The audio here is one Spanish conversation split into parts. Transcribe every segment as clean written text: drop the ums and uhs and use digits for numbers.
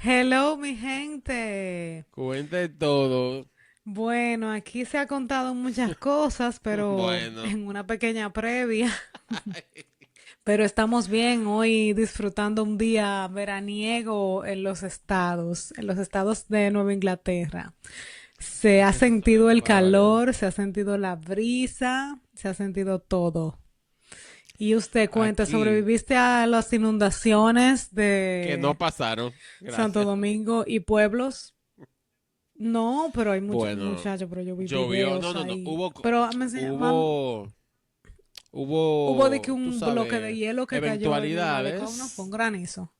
Hello, mi gente. Cuente todo. Bueno, aquí se ha contado muchas cosas, pero Bueno. en una pequeña previa. Pero estamos bien hoy disfrutando un día veraniego en los estados de Nueva Inglaterra. Se ¿A ha qué se suele sentido el llamar, Valen? calor, se ha sentido la brisa, se ha sentido todo. Y usted cuenta, Aquí, ¿sobreviviste a las inundaciones que no de pasaron. Santo Gracias. Domingo y pueblos? No, pero hay muchos Bueno, muchachos, pero yo vi llovió. No, videos no, no. ahí. Pero Hubo, hubo de que tú un bloque de sabes, hielo que cayó en el malecón, ¿no? Fue un eventualidades. granizo.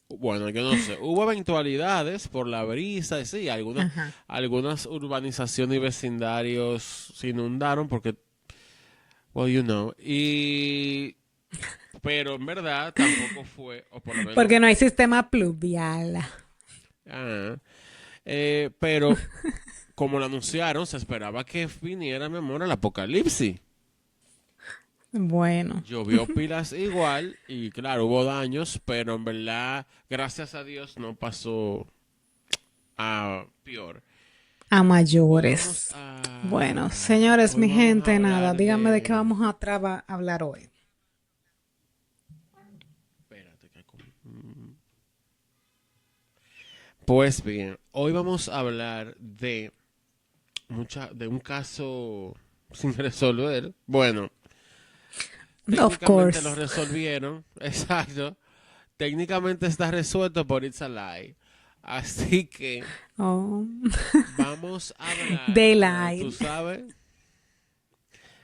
Bueno, yo no sé. Hubo eventualidades por la brisa y sí, Ajá. algunas urbanizaciones y vecindarios se inundaron porque, well, you know. Pero en verdad tampoco fue, o por lo menos, Porque no hay sistema pluvial. ah, pero como lo anunciaron, se esperaba que viniera, mi amor, el apocalipsis. Bueno, Llovió pilas igual y claro, hubo daños, pero en verdad, gracias a Dios, no pasó a peor. a Hoy vamos mayores. Bueno, a, señores, hoy mi vamos a gente, nada, hablar díganme de qué de... vamos a hablar hoy. Espérate, pues bien, hoy vamos a hablar de un caso sin resolver. Bueno, Of técnicamente lo course. resolvieron, exacto. Técnicamente está resuelto, por It's a Lie. Así que Oh. vamos a hablar, tú Daylight. sabes,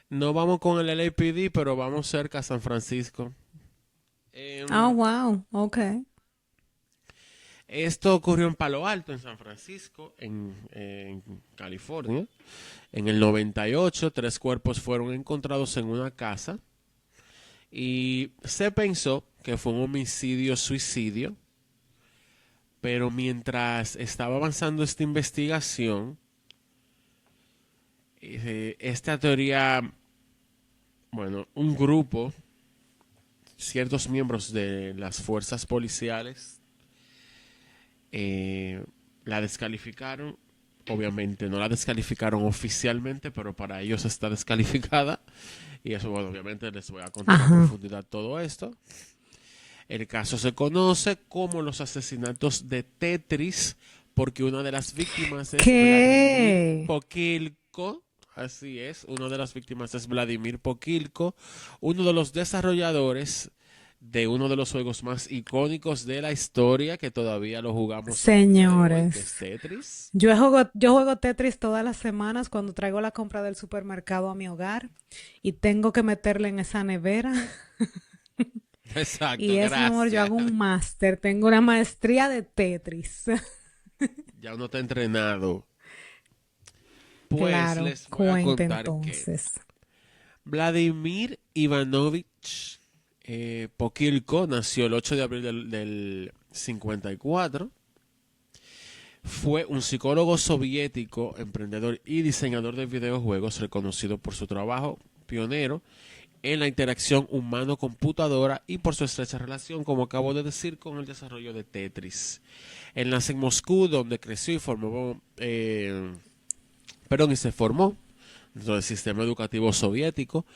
no vamos con el LAPD, pero vamos cerca a San Francisco. Oh, Em, wow. Okay. Esto ocurrió en Palo Alto, en San Francisco, en California. En el 98, tres cuerpos fueron encontrados en una casa y se pensó que fue un homicidio-suicidio, pero mientras estaba avanzando esta investigación, esta teoría, bueno, un grupo, ciertos miembros de las fuerzas policiales, eh, la descalificaron. Obviamente no la descalificaron oficialmente, pero para ellos está descalificada. Y eso, bueno, obviamente les voy a contar a Ajá. profundidad todo esto. El caso se conoce como los asesinatos de Tetris, porque una de las víctimas es Vladimir ¿Qué? Pokilko. Así es, una de las víctimas es Vladimir Pokilko, uno de los desarrolladores de uno de los juegos más icónicos de la historia, que todavía lo jugamos al día de hoy, que es Señores. Tetris. Yo juego Tetris todas las semanas cuando traigo la compra del supermercado a mi hogar y tengo que meterle en esa nevera. Y Exacto, eso, mi amor, yo gracias. hago un máster, tengo una maestría de Tetris. Ya uno está entrenado. Pues Claro, les voy a cuente contar que entonces. Vladimir Ivanovich Pokilko nació el 8 de abril del 54. Fue un psicólogo soviético, emprendedor y diseñador de videojuegos reconocido por su trabajo pionero en la interacción humano-computadora y por su estrecha relación, como acabo de decir, con el desarrollo de Tetris. Él nace en Moscú, donde creció y y se formó dentro del sistema educativo soviético.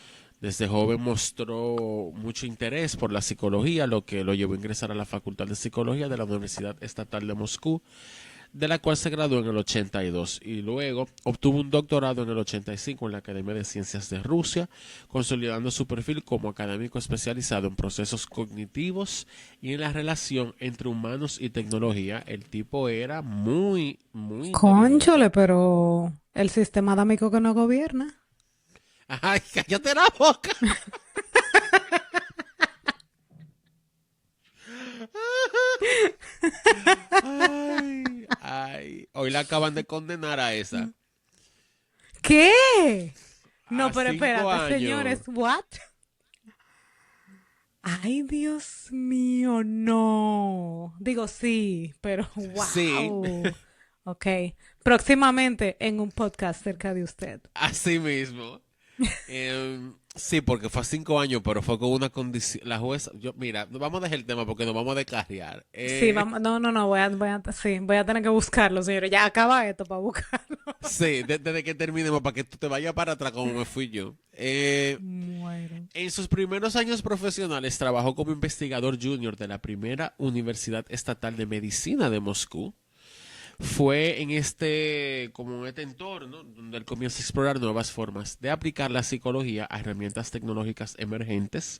Desde joven mostró mucho interés por la psicología, lo que lo llevó a ingresar a la Facultad de Psicología de la Universidad Estatal de Moscú, de la cual se graduó en el 82 y luego obtuvo un doctorado en el 85 en la Academia de Ciencias de Rusia, consolidando su perfil como académico especializado en procesos cognitivos y en la relación entre humanos y tecnología. El tipo era muy, muy Cónchole, inteligente. pero el sistema dámico que no gobierna. ¡Ay, cállate la boca! Ay, ay. Hoy la acaban de condenar a esa. ¿Qué? No, A pero cinco espérate, años. señores, ¿what? Ay, Dios mío, no. Digo sí, pero Sí, wow. Ok. Próximamente en un podcast cerca de usted. así mismo. Sí, porque fue a 5 años, pero fue con una condición. La jueza, mira, vamos a dejar el tema porque nos vamos a descarriar. Sí, vamos, no, no, no, sí, voy a tener que buscarlo, señores. Ya acaba esto para buscarlo. Sí, desde que terminemos, para que tú te vayas para atrás como me fui yo. Muero. En sus primeros años profesionales trabajó como investigador junior de la primera Universidad Estatal de Medicina de Moscú. Fue como en este entorno donde él comienza a explorar nuevas formas de aplicar la psicología a herramientas tecnológicas emergentes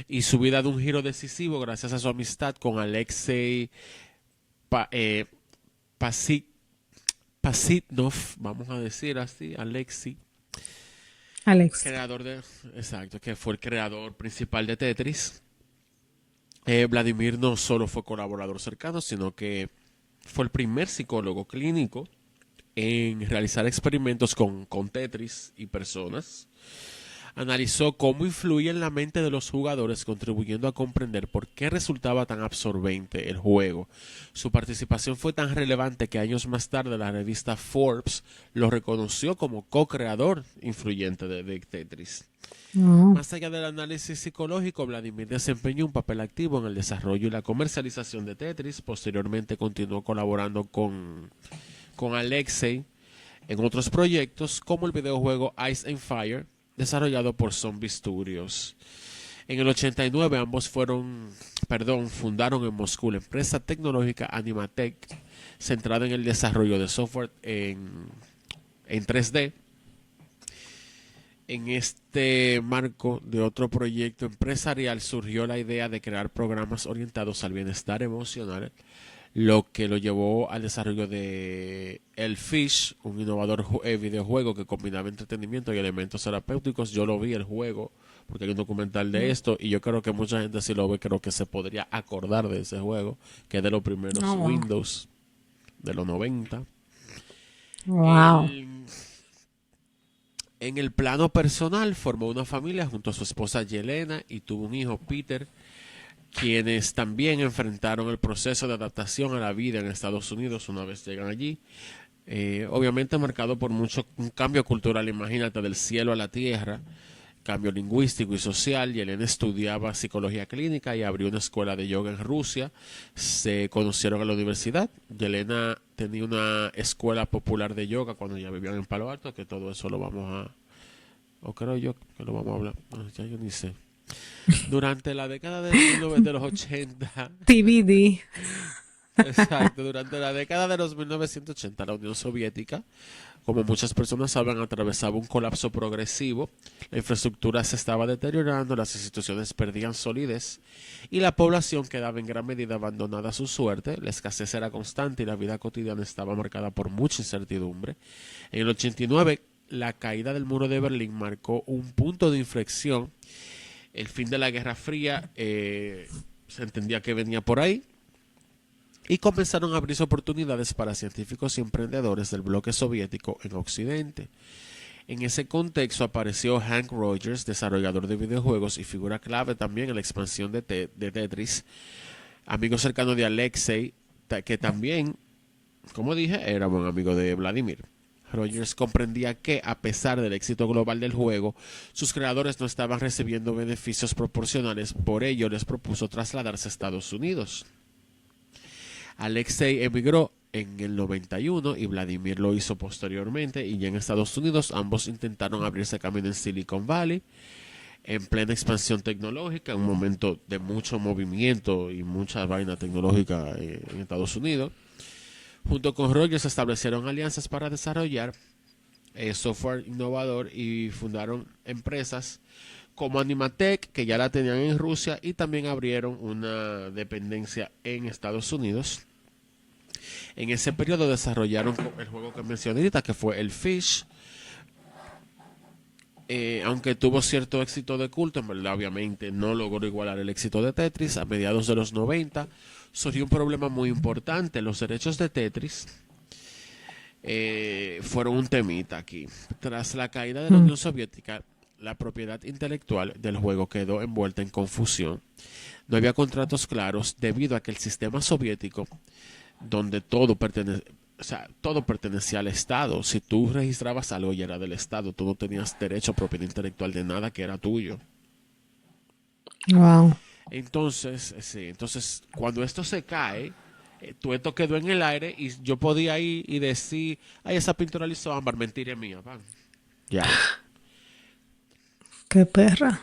y su vida da un giro decisivo gracias a su amistad con Alexei Pa- eh, Pasi- Pasitnov, vamos a decir así, Alexei, Alex. creador de, exacto, que fue el creador principal de Tetris. Vladimir no solo fue colaborador cercano, sino que fue el primer psicólogo clínico en realizar experimentos con Tetris y personas. Analizó cómo influía en la mente de los jugadores, contribuyendo a comprender por qué resultaba tan absorbente el juego. Su participación fue tan relevante que años más tarde la revista Forbes lo reconoció como co-creador influyente de Tetris. No. Más allá del análisis psicológico, Vladimir desempeñó un papel activo en el desarrollo y la comercialización de Tetris. Posteriormente continuó colaborando con Alexei en otros proyectos, como el videojuego Ice and Fire, desarrollado por Zombie Studios. En el 89 ambos fundaron en Moscú la empresa tecnológica Animatec, centrada en el desarrollo de software en 3D. En este marco de otro proyecto empresarial surgió la idea de crear programas orientados al bienestar emocional, lo que lo llevó al desarrollo de El Fish, un innovador videojuego que combinaba entretenimiento y elementos terapéuticos. Yo lo vi el juego porque hay un documental de esto y yo creo que mucha gente si lo ve creo que se podría acordar de ese juego, que es de los primeros Oh, wow. Windows de los 90. Wow. El En el plano personal, formó una familia junto a su esposa Yelena y tuvo un hijo, Peter, quienes también enfrentaron el proceso de adaptación a la vida en Estados Unidos una vez llegan allí. Obviamente marcado por un cambio cultural, imagínate, del cielo a la tierra, cambio lingüístico y social. Yelena estudiaba psicología clínica y abrió una escuela de yoga en Rusia. Se conocieron en la universidad. Yelena tenía una escuela popular de yoga cuando ya vivían en Palo Alto, que todo eso lo vamos o creo yo que lo vamos a hablar. Ya yo ni sé. Durante la década de los 80, TBD. exacto, durante la década de los 1980, la Unión Soviética, como muchas personas saben, atravesaba un colapso progresivo. La infraestructura se estaba deteriorando, las instituciones perdían solidez y la población quedaba en gran medida abandonada a su suerte. La escasez era constante y la vida cotidiana estaba marcada por mucha incertidumbre. En el 89, la caída del muro de Berlín marcó un punto de inflexión. El fin de la Guerra Fría se entendía que venía por ahí y comenzaron a abrirse oportunidades para científicos y emprendedores del bloque soviético en Occidente. En ese contexto apareció Hank Rogers, desarrollador de videojuegos y figura clave también en la expansión de Tetris, amigo cercano de Alexei, que también, como dije, era buen amigo de Vladimir. Rogers comprendía que, a pesar del éxito global del juego, sus creadores no estaban recibiendo beneficios proporcionales, por ello les propuso trasladarse a Estados Unidos. Alexei emigró en el 91 y Vladimir lo hizo posteriormente, y ya en Estados Unidos ambos intentaron abrirse camino en Silicon Valley, en plena expansión tecnológica, en un momento de mucho movimiento y mucha vaina tecnológica en Estados Unidos. Junto con Rogers establecieron alianzas para desarrollar software innovador y fundaron empresas como Animatec, que ya la tenían en Rusia, y también abrieron una dependencia en Estados Unidos. En ese periodo desarrollaron el juego que mencioné ahorita, que fue el Fish. Aunque tuvo cierto éxito de culto, en verdad obviamente no logró igualar el éxito de Tetris. A mediados de los 90 surgió un problema muy importante. Los derechos de Tetris fueron un temita aquí. Tras la caída de la Mm. Unión Soviética, la propiedad intelectual del juego quedó envuelta en confusión. No había contratos claros debido a que el sistema soviético, donde todo o sea, todo pertenecía al Estado. Si tú registrabas algo y era del Estado, tú no tenías derecho a propiedad intelectual de nada que era tuyo. Wow. Entonces, sí, entonces cuando esto se cae, todo esto quedó en el aire y yo podía ir y decir, ay, esa pintura la hizo Ámbar, mentira es mía, pan. Ya. Qué perra.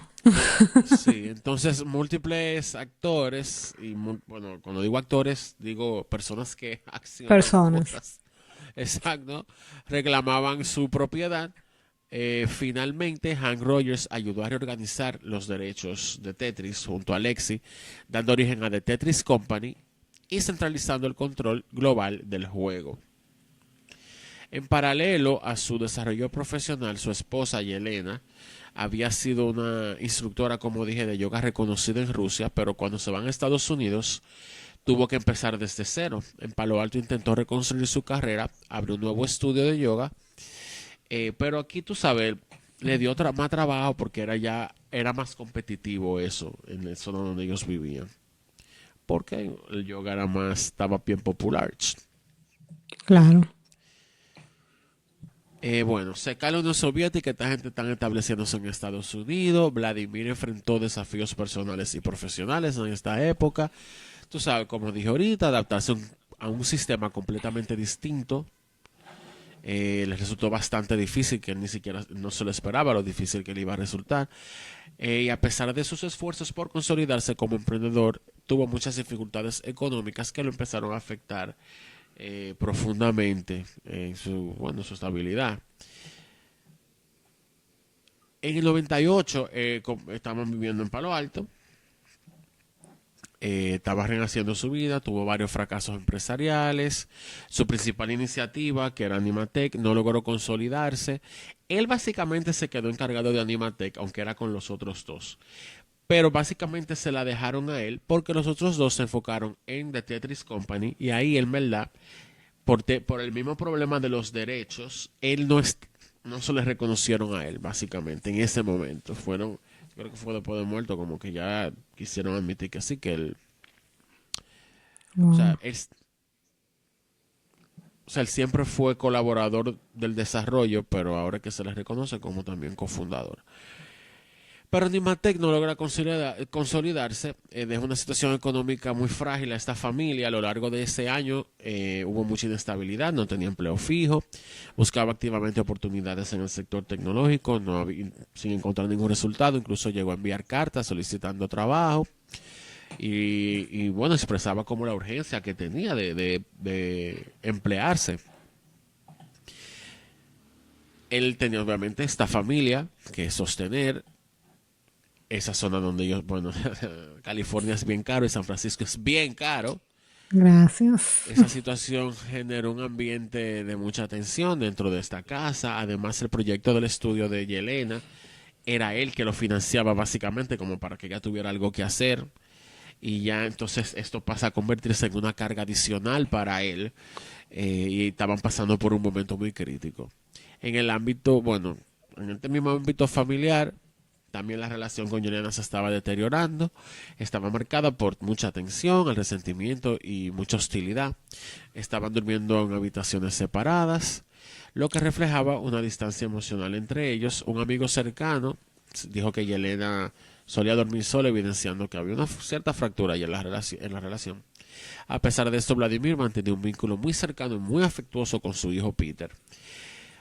Sí, entonces múltiples actores, y bueno, cuando digo actores, digo personas que accionan Personas. cosas, exacto, reclamaban su propiedad. Finalmente, Hank Rogers ayudó a reorganizar los derechos de Tetris junto a Lexi, dando origen a The Tetris Company y centralizando el control global del juego. En paralelo a su desarrollo profesional, su esposa Yelena había sido una instructora, como dije, de yoga reconocida en Rusia, pero cuando se van a Estados Unidos tuvo que empezar desde cero. En Palo Alto intentó reconstruir su carrera, abrió un nuevo estudio de yoga, pero aquí tú sabes, le dio más trabajo porque era más competitivo eso en la zona donde ellos vivían. Porque el yoga estaba bien popular. Claro. Bueno, se cae la Unión Soviética, esta gente están estableciéndose en Estados Unidos. Vladimir enfrentó desafíos personales y profesionales en esta época. Tú sabes, como dije ahorita, adaptarse a un sistema completamente distinto. Le resultó bastante difícil, que él ni siquiera no se lo esperaba, lo difícil que le iba a resultar. Y a pesar de sus esfuerzos por consolidarse como emprendedor, tuvo muchas dificultades económicas que lo empezaron a afectar profundamente en su estabilidad. En el 98 estábamos viviendo en Palo Alto. Estaba renaciendo su vida, tuvo varios fracasos empresariales. Su principal iniciativa, que era Animatec, no logró consolidarse. Él básicamente se quedó encargado de Animatec, aunque era con los otros dos. Pero básicamente se la dejaron a él porque los otros dos se enfocaron en The Tetris Company y ahí, en verdad, por el mismo problema de los derechos, él no se le reconocieron a él, básicamente, en ese momento. Creo que fue después de muerto, como que ya quisieron admitir que sí, que él, o Wow. sea, él siempre fue colaborador del desarrollo, pero ahora que se le reconoce como también cofundador. Pero Nimatec no logra consolidarse, deja una situación económica muy frágil a esta familia. A lo largo de ese año hubo mucha inestabilidad, no tenía empleo fijo, buscaba activamente oportunidades en el sector tecnológico, sin encontrar ningún resultado, incluso llegó a enviar cartas solicitando trabajo y bueno, expresaba como la urgencia que tenía de emplearse. Él tenía obviamente esta familia que sostener, esa zona donde ellos, bueno, California es bien caro y San Francisco es bien caro. Gracias. Esa situación generó un ambiente de mucha tensión dentro de esta casa. Además, el proyecto del estudio de Yelena era él que lo financiaba básicamente como para que ella tuviera algo que hacer. Y ya entonces esto pasa a convertirse en una carga adicional para él. Y estaban pasando por un momento muy crítico. En el ámbito, bueno, en este mismo ámbito familiar, también la relación con Juliana se estaba deteriorando, estaba marcada por mucha tensión, el resentimiento y mucha hostilidad. Estaban durmiendo en habitaciones separadas, lo que reflejaba una distancia emocional entre ellos. Un amigo cercano dijo que Yelena solía dormir sola, evidenciando que había una cierta fractura en la relación. A pesar de esto, Vladimir mantenía un vínculo muy cercano y muy afectuoso con su hijo Peter.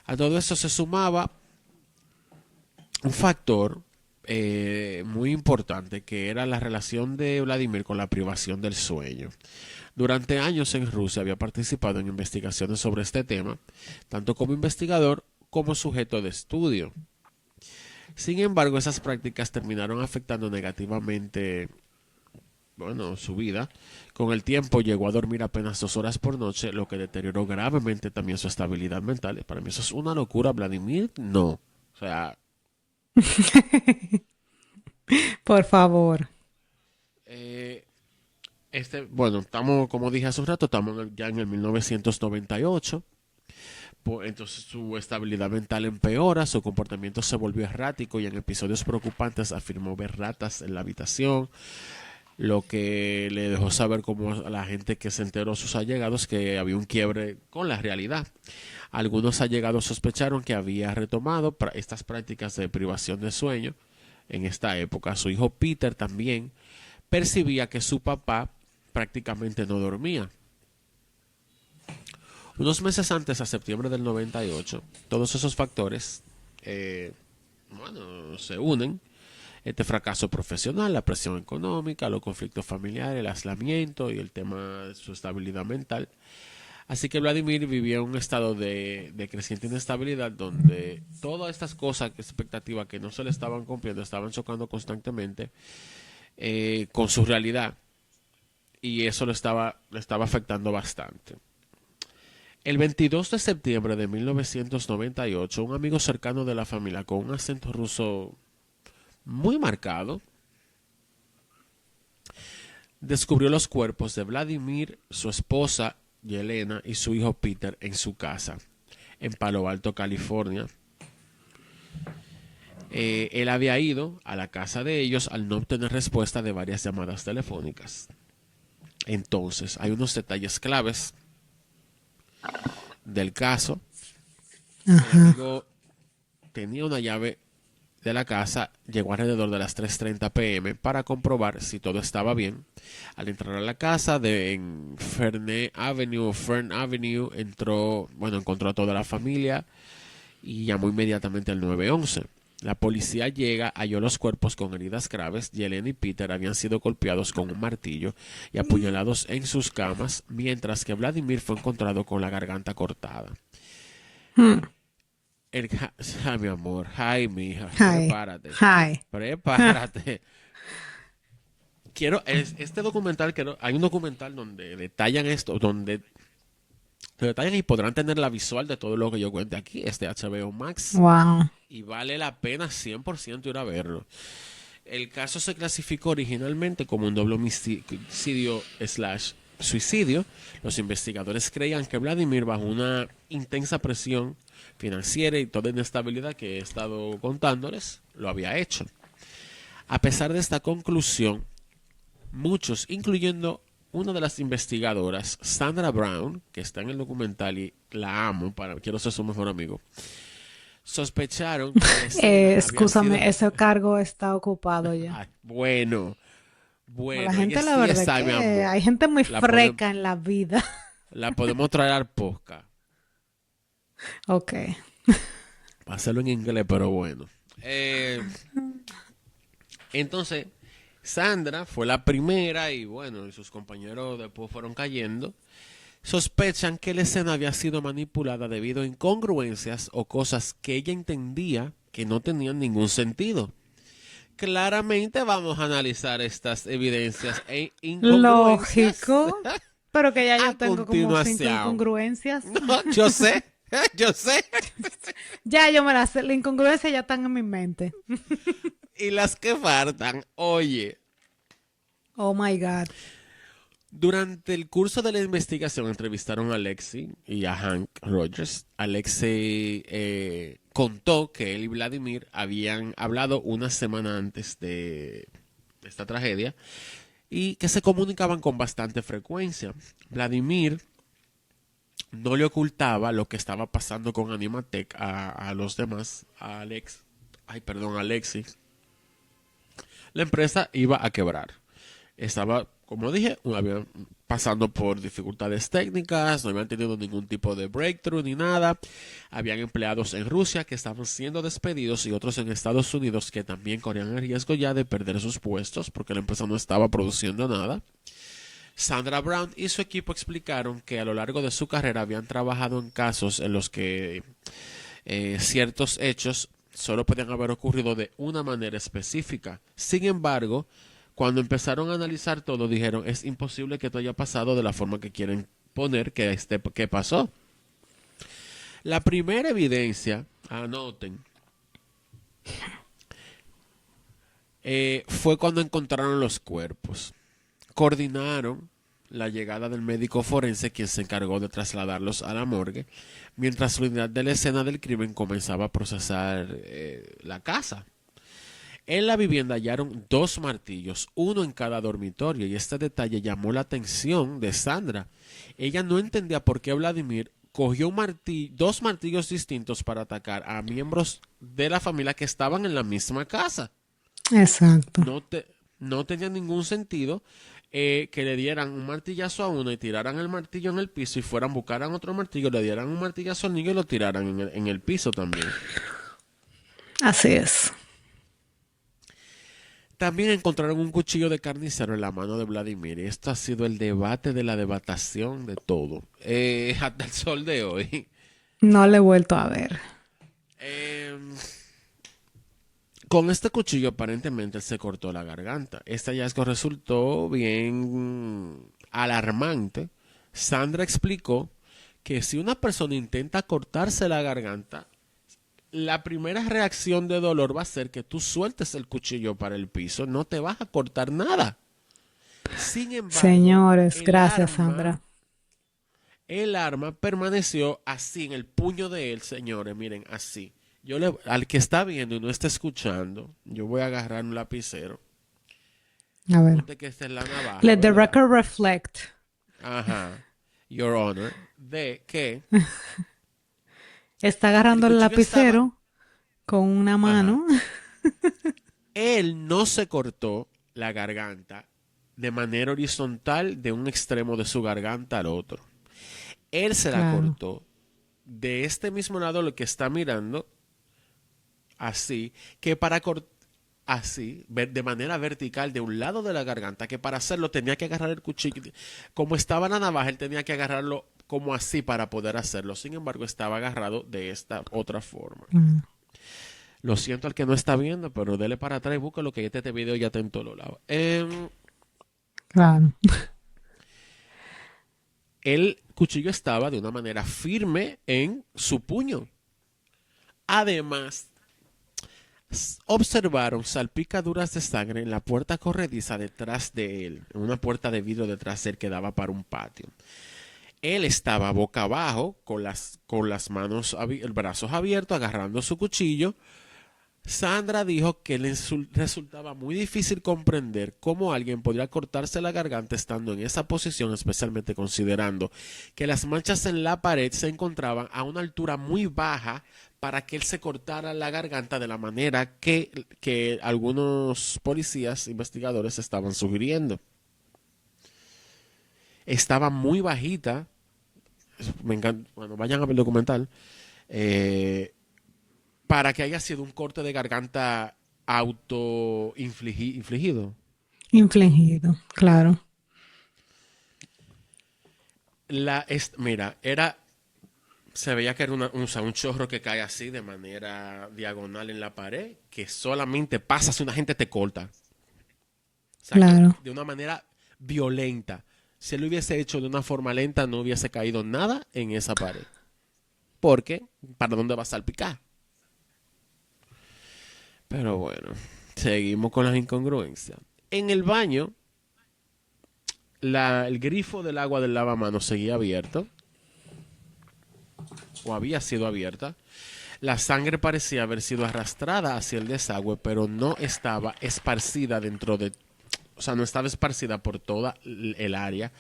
A todo eso se sumaba un factor muy importante, que era la relación de Vladimir con la privación del sueño. Durante años en Rusia había participado en investigaciones sobre este tema, tanto como investigador como sujeto de estudio. Sin embargo, esas prácticas terminaron afectando negativamente, bueno, su vida. Con el tiempo llegó a dormir apenas 2 horas por noche, lo que deterioró gravemente también su estabilidad mental. Para mí eso es una locura. Vladimir, no. O sea, Por favor. eh, bueno, estamos, como dije hace un rato, ya en el 1998. Entonces su estabilidad mental empeora, su comportamiento se volvió errático y en episodios preocupantes afirmó ver ratas en la habitación. lo que le dejó saber como a la gente que se enteró, sus allegados, que había un quiebre con la realidad. Algunos allegados sospecharon que había retomado estas prácticas de privación de sueño en esta época. Su hijo Peter también percibía que su papá prácticamente no dormía. Unos meses antes, a septiembre del 98, todos esos factores se unen. Este fracaso profesional, la presión económica, los conflictos familiares, el aislamiento y el tema de su estabilidad mental. Así que Vladimir vivía en un estado de creciente inestabilidad donde todas estas cosas, expectativas que no se le estaban cumpliendo, estaban chocando constantemente con su realidad, y eso le estaba afectando bastante. El 22 de septiembre de 1998, un amigo cercano de la familia con un acento ruso muy marcado descubrió los cuerpos de Vladimir, su esposa Yelena y su hijo Peter en su casa en Palo Alto, California. Él había ido a la casa de ellos al no obtener respuesta de varias llamadas telefónicas. Entonces, hay unos detalles claves del caso. El amigo tenía una llave de la casa, llegó alrededor de las 3:30 p.m. para comprobar si todo estaba bien. Al entrar a la casa en Fern Avenue, encontró a toda la familia y llamó inmediatamente al 911. La policía llega, halló los cuerpos con heridas graves. Yelena y Peter habían sido golpeados con un martillo y apuñalados en sus camas, mientras que Vladimir fue encontrado con la garganta cortada. Mi amor, hi, mija, prepárate. Prepárate. Este documental, hay un documental donde detallan esto, donde detallan y podrán tener la visual de todo lo que yo cuente aquí, HBO Max. Wow. Y vale la pena 100% ir a verlo. El caso se clasificó originalmente como un doble homicidio/suicidio. Los investigadores creían que Vladimir, bajo una intensa presión financiera y toda inestabilidad que he estado contándoles, lo había hecho. A pesar de esta conclusión, muchos, incluyendo una de las investigadoras, Sandra Brown, que está en el documental y la amo, quiero ser su mejor amigo, sospecharon que excúsame, ese cargo está ocupado ya. Ay, bueno, la gente, la verdad es que hay gente muy freca en la vida. La podemos traer al podcast. Ok. Va a hacerlo en inglés, pero bueno. Entonces, Sandra fue la primera y sus compañeros después fueron cayendo. Sospechan que la escena había sido manipulada debido a incongruencias o cosas que ella entendía que no tenían ningún sentido. Claramente vamos a analizar estas evidencias e incongruencias. Lógico. Pero que ya yo tengo como 5 incongruencias. No, yo sé. Ya yo me las sé. Las incongruencias ya están en mi mente. Y las que faltan, oye. Oh my God. Durante el curso de la investigación entrevistaron a Alexei y a Hank Rogers. Alexei contó que él y Vladimir habían hablado una semana antes de esta tragedia y que se comunicaban con bastante frecuencia. Vladimir no le ocultaba lo que estaba pasando con Animatech a los demás, a Alexei. La empresa iba a quebrar. Estaba, como dije, pasando por dificultades técnicas, no habían tenido ningún tipo de breakthrough ni nada. Habían empleados en Rusia que estaban siendo despedidos y otros en Estados Unidos que también corrían el riesgo ya de perder sus puestos porque la empresa no estaba produciendo nada. Sandra Brown y su equipo explicaron que a lo largo de su carrera habían trabajado en casos en los que ciertos hechos solo podían haber ocurrido de una manera específica. Sin embargo, cuando empezaron a analizar todo, dijeron, es imposible que esto haya pasado de la forma que quieren poner que pasó. La primera evidencia, anoten, fue cuando encontraron los cuerpos. Coordinaron la llegada del médico forense, quien se encargó de trasladarlos a la morgue, mientras la unidad de la escena del crimen comenzaba a procesar la casa. En la vivienda hallaron 2 martillos, uno en cada dormitorio, y este detalle llamó la atención de Sandra. Ella no entendía por qué Vladimir cogió 2 martillos distintos para atacar a miembros de la familia que estaban en la misma casa. Exacto. No tenía ningún sentido que le dieran un martillazo a uno y tiraran el martillo en el piso y fueran, buscaran otro martillo, le dieran un martillazo al niño y lo tiraran en el piso también. Así es. También encontraron un cuchillo de carnicero en la mano de Vladimir. Y esto ha sido el debate de la debatación de todo. Hasta el sol de hoy. No le he vuelto a ver. Eh, con este cuchillo aparentemente él se cortó la garganta. Este hallazgo resultó bien alarmante. Sandra explicó que si una persona intenta cortarse la garganta, la primera reacción de dolor va a ser que tú sueltes el cuchillo para el piso, no te vas a cortar nada. Sin embargo, Señores, gracias, Sandra. el arma permaneció así en el puño de él, señores, miren, así. Al que está viendo y no está escuchando, yo voy a agarrar un lapicero. A ver. Ponte que esta es la navaja, Let the ¿verdad? record reflect. Ajá. Your Honor. De que Está el agarrando el cuchillo estaba... lapicero con una Ajá. mano. Él no se cortó la garganta de manera horizontal de un extremo de su garganta al otro. Él se la Claro. cortó de este mismo lado, lo que está mirando, así, que para cortar así, de manera vertical de un lado de la garganta, que para hacerlo tenía que agarrar el cuchillo. Como estaba la navaja, él tenía que agarrarlo como así para poder hacerlo. Sin embargo, estaba agarrado de esta otra forma. Mm, Lo siento al que no está viendo, pero dele para atrás y búscalo que este video ya está en todos lados. claro. El cuchillo estaba de una manera firme en su puño. Además, observaron salpicaduras de sangre en la puerta corrediza detrás de él, en una puerta de vidrio detrás de él que daba para un patio. Él estaba boca abajo, con las manos, brazos abiertos, agarrando su cuchillo. Sandra dijo que le resultaba muy difícil comprender cómo alguien podría cortarse la garganta estando en esa posición, especialmente considerando que las manchas en la pared se encontraban a una altura muy baja para que él se cortara la garganta de la manera que algunos policías investigadores estaban sugiriendo. Estaba muy bajita. Me encanta, bueno, vayan a ver el documental. Para que haya sido un corte de garganta infligido. Infligido, claro. Mira, se veía que era un chorro que cae así de manera diagonal en la pared, que solamente pasa si una gente te corta. O sea, Claro. de una manera violenta. Si él lo hubiese hecho de una forma lenta, no hubiese caído nada en esa pared. Porque, ¿para dónde va a salpicar? Pero bueno, seguimos con las incongruencias. En el baño, el grifo del agua del lavamanos seguía abierto. O había sido abierta. La sangre parecía haber sido arrastrada hacia el desagüe, pero no estaba esparcida o sea, no estaba esparcida por toda el área,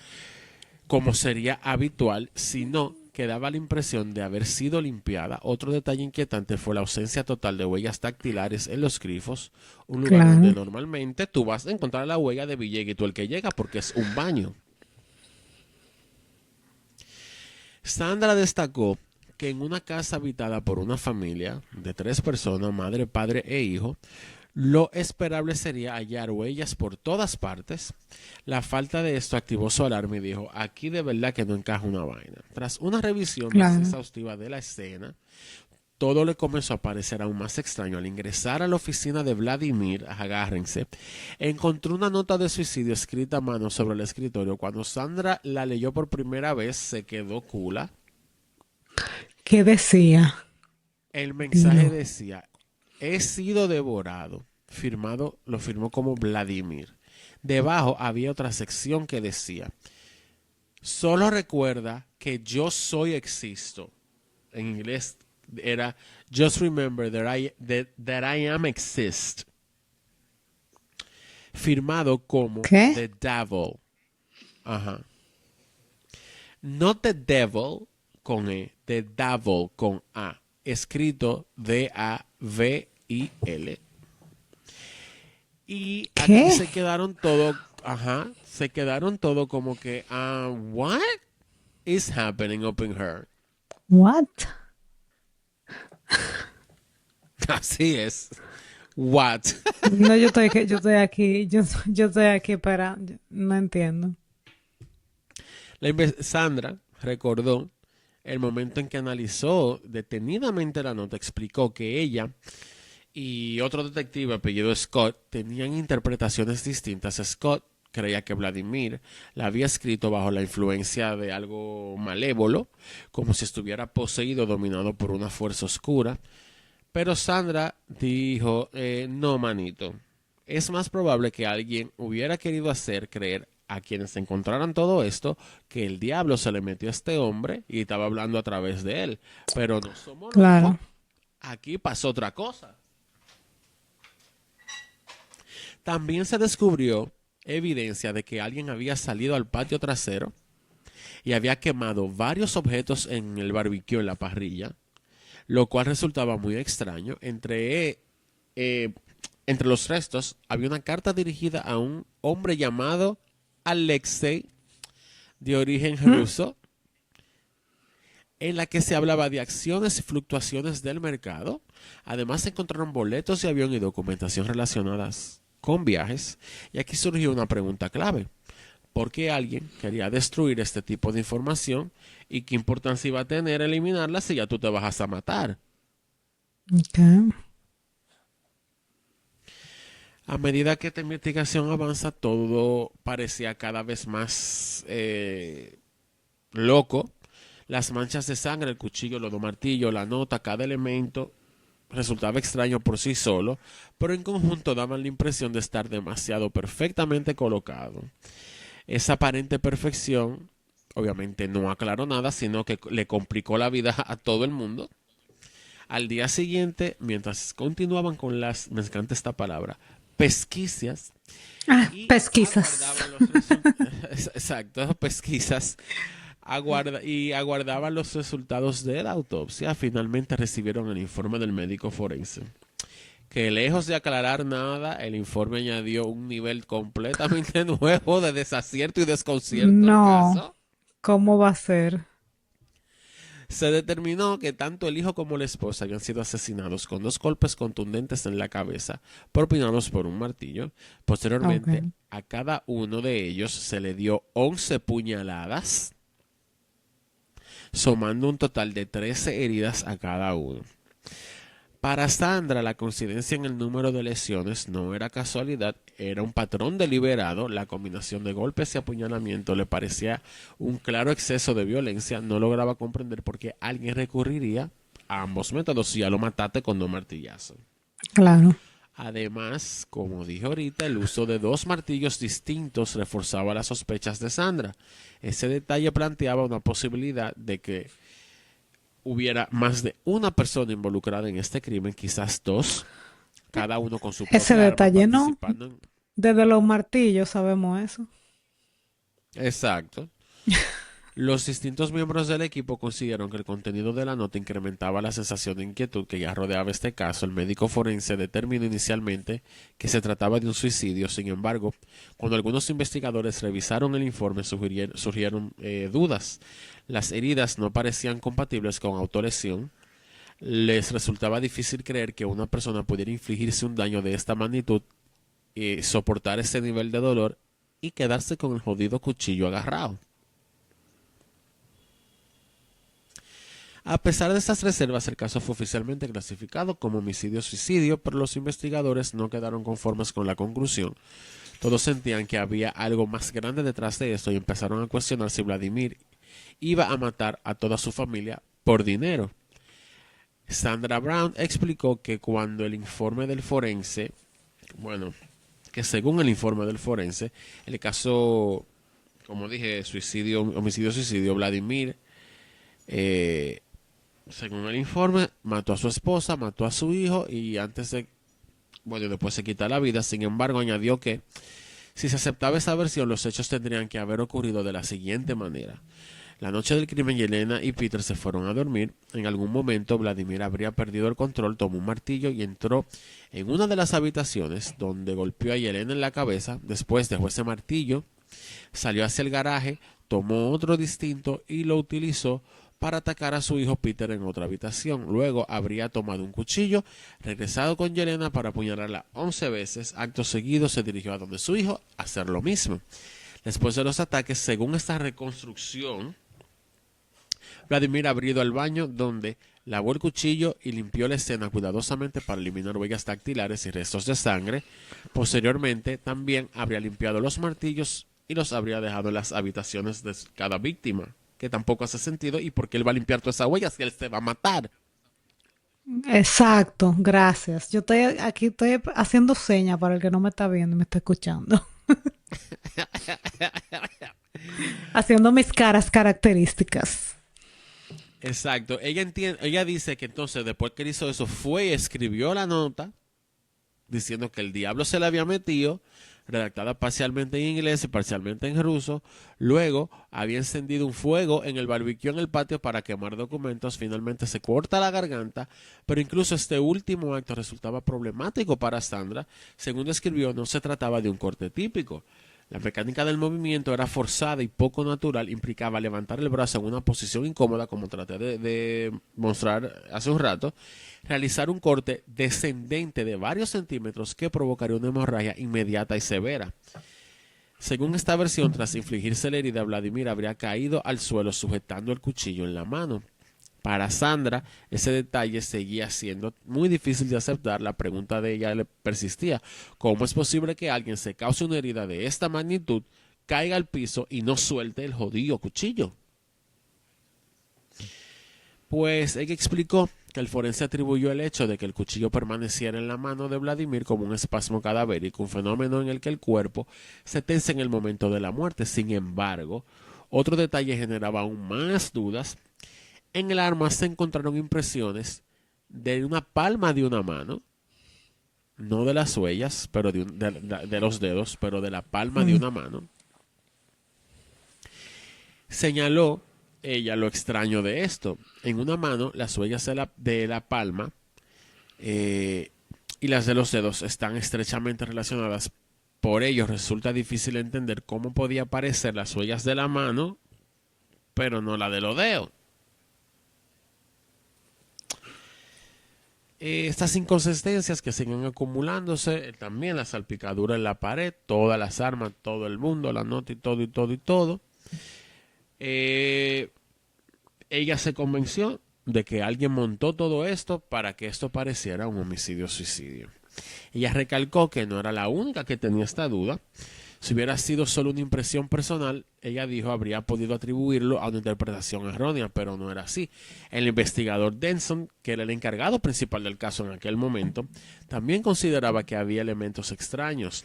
como sería habitual, sino que daba la impresión de haber sido limpiada. Otro detalle inquietante fue la ausencia total de huellas dactilares en los grifos, un lugar Claro. donde normalmente tú vas a encontrar la huella de Villeguito el que llega porque es un baño. Sandra destacó que en una casa habitada por una familia de 3 personas, madre, padre e hijo, lo esperable sería hallar huellas por todas partes. La falta de esto activó su alarma y dijo, aquí de verdad que no encaja una vaina. Tras una revisión más Claro. exhaustiva de la escena, todo le comenzó a parecer aún más extraño. Al ingresar a la oficina de Vladimir, agárrense, encontró una nota de suicidio escrita a mano sobre el escritorio. Cuando Sandra la leyó por primera vez, se quedó cula. ¿Qué decía? El mensaje Dios. decía, he sido devorado. Lo firmó como Vladimir. Debajo había otra sección que decía, solo recuerda que yo existo. En inglés era, just remember that I am exist. firmado como ¿Qué? The Devil. Ajá. No The Devil con E, The Devil con A, escrito Davil. Y aquí ¿Qué? se quedaron todo, ajá, se quedaron todo como que, what is happening up in her? What? Así es. What? No, yo estoy aquí, yo estoy aquí para, no entiendo. Sandra recordó el momento en que analizó detenidamente la nota, explicó que ella y otro detective apellido Scott tenían interpretaciones distintas. Scott creía que Vladimir la había escrito bajo la influencia de algo malévolo, como si estuviera poseído, dominado por una fuerza oscura. Pero Sandra dijo, no, manito. Es más probable que alguien hubiera querido hacer creer a quienes encontraran todo esto que el diablo se le metió a este hombre y estaba hablando a través de él. Pero no somos locos. Claro. Aquí pasó otra cosa. También se descubrió evidencia de que alguien había salido al patio trasero y había quemado varios objetos en el barbecue, en la parrilla, lo cual resultaba muy extraño. Entre los restos había una carta dirigida a un hombre llamado Alexei, de origen ¿Mm? ruso, en la que se hablaba de acciones y fluctuaciones del mercado. Además, se encontraron boletos de avión y documentación relacionadas con viajes. Y aquí surgió una pregunta clave. ¿Por qué alguien quería destruir este tipo de información? ¿Y qué importancia iba a tener eliminarla si ya tú te vas a matar? Okay. A medida que esta investigación avanza, todo parecía cada vez más loco. Las manchas de sangre, el cuchillo, los dos martillos, la nota, cada elemento resultaba extraño por sí solo, pero en conjunto daban la impresión de estar demasiado perfectamente colocado. Esa aparente perfección obviamente no aclaró nada, sino que le complicó la vida a todo el mundo. Al día siguiente, mientras continuaban con las, me encanta esta palabra, pesquisas, Ah, y pesquisas. aguardaban los resultados, exacto, pesquisas, aguardaban los resultados de la autopsia. Finalmente recibieron el informe del médico forense, que lejos de aclarar nada, el informe añadió un nivel completamente nuevo de desacierto y desconcierto al No, caso. ¿cómo va a ser? Se determinó que tanto el hijo como la esposa habían sido asesinados con dos golpes contundentes en la cabeza, propinados por un martillo. Posteriormente, Okay. a cada uno de ellos se le dio 11 puñaladas, sumando un total de 13 heridas a cada uno. Para Sandra, la coincidencia en el número de lesiones no era casualidad, era un patrón deliberado. La combinación de golpes y apuñalamiento le parecía un claro exceso de violencia. No lograba comprender por qué alguien recurriría a ambos métodos si ya lo mataste con dos martillazos. Claro. Además, como dije ahorita, el uso de dos martillos distintos reforzaba las sospechas de Sandra. Ese detalle planteaba una posibilidad de que hubiera más de una persona involucrada en este crimen, quizás dos, cada uno con su Ese propia arma detalle, ¿no? participando en... Desde los martillos sabemos eso. Exacto. Los distintos miembros del equipo consiguieron que el contenido de la nota incrementaba la sensación de inquietud que ya rodeaba este caso. El médico forense determinó inicialmente que se trataba de un suicidio. Sin embargo, cuando algunos investigadores revisaron el informe, surgieron dudas. Las heridas no parecían compatibles con autolesión. Les resultaba difícil creer que una persona pudiera infligirse un daño de esta magnitud, soportar ese nivel de dolor y quedarse con el jodido cuchillo agarrado. A pesar de estas reservas, el caso fue oficialmente clasificado como homicidio-suicidio, pero los investigadores no quedaron conformes con la conclusión. Todos sentían que había algo más grande detrás de esto y empezaron a cuestionar si Vladimir iba a matar a toda su familia por dinero. Sandra Brown explicó que cuando el informe del forense, bueno, que según el informe del forense, el caso, como dije, suicidio, homicidio-suicidio, Vladimir, según el informe, mató a su esposa, mató a su hijo y antes bueno, después se quita la vida. Sin embargo, añadió que si se aceptaba esa versión, los hechos tendrían que haber ocurrido de la siguiente manera. La noche del crimen, Yelena y Peter se fueron a dormir. En algún momento, Vladimir habría perdido el control, tomó un martillo y entró en una de las habitaciones, donde golpeó a Yelena en la cabeza. Después dejó ese martillo, salió hacia el garaje, tomó otro distinto y lo utilizó para atacar a su hijo Peter en otra habitación. Luego habría tomado un cuchillo, regresado con Yelena para apuñalarla 11 veces. Acto seguido se dirigió a donde su hijo a hacer lo mismo. Después de los ataques, según esta reconstrucción, Vladimir habría ido al baño, donde lavó el cuchillo y limpió la escena cuidadosamente para eliminar huellas dactilares y restos de sangre. Posteriormente, también habría limpiado los martillos y los habría dejado en las habitaciones de cada víctima, que tampoco hace sentido. ¿Y por qué él va a limpiar todas esas huellas si él se va a matar? Exacto, gracias. Yo estoy aquí, estoy haciendo señas para el que no me está viendo y me está escuchando. Haciendo mis caras características. Exacto. Ella dice que entonces, después que él hizo eso, fue y escribió la nota diciendo que el diablo se le había metido, redactada parcialmente en inglés y parcialmente en ruso. Luego había encendido un fuego en el barbecue en el patio para quemar documentos. Finalmente se corta la garganta, pero incluso este último acto resultaba problemático para Sandra. Según describió, no se trataba de un corte típico. La mecánica del movimiento era forzada y poco natural, implicaba levantar el brazo en una posición incómoda, como traté de mostrar hace un rato, realizar un corte descendente de varios centímetros que provocaría una hemorragia inmediata y severa. Según esta versión, tras infligirse la herida, Vladimir habría caído al suelo sujetando el cuchillo en la mano. Para Sandra, ese detalle seguía siendo muy difícil de aceptar. La pregunta de ella le persistía: ¿cómo es posible que alguien se cause una herida de esta magnitud, caiga al piso y no suelte el jodido cuchillo? Pues ella explicó que el forense atribuyó el hecho de que el cuchillo permaneciera en la mano de Vladimir como un espasmo cadavérico, un fenómeno en el que el cuerpo se tensa en el momento de la muerte. Sin embargo, otro detalle generaba aún más dudas. En el arma se encontraron impresiones de una palma de una mano, no de las huellas, pero de los dedos, pero de la palma de una mano. Señaló ella lo extraño de esto. En una mano, las huellas de la palma y las de los dedos están estrechamente relacionadas. Por ello, resulta difícil entender cómo podía aparecer las huellas de la mano, pero no la de los dedos. Estas inconsistencias que siguen acumulándose, también la salpicadura en la pared, todas las armas, todo el mundo, la nota y todo y todo y todo. Ella se convenció de que alguien montó todo esto para que esto pareciera un homicidio-suicidio. Ella recalcó que no era la única que tenía esta duda. Si hubiera sido solo una impresión personal, ella dijo, habría podido atribuirlo a una interpretación errónea, pero no era así. El investigador Denson, que era el encargado principal del caso en aquel momento, también consideraba que había elementos extraños.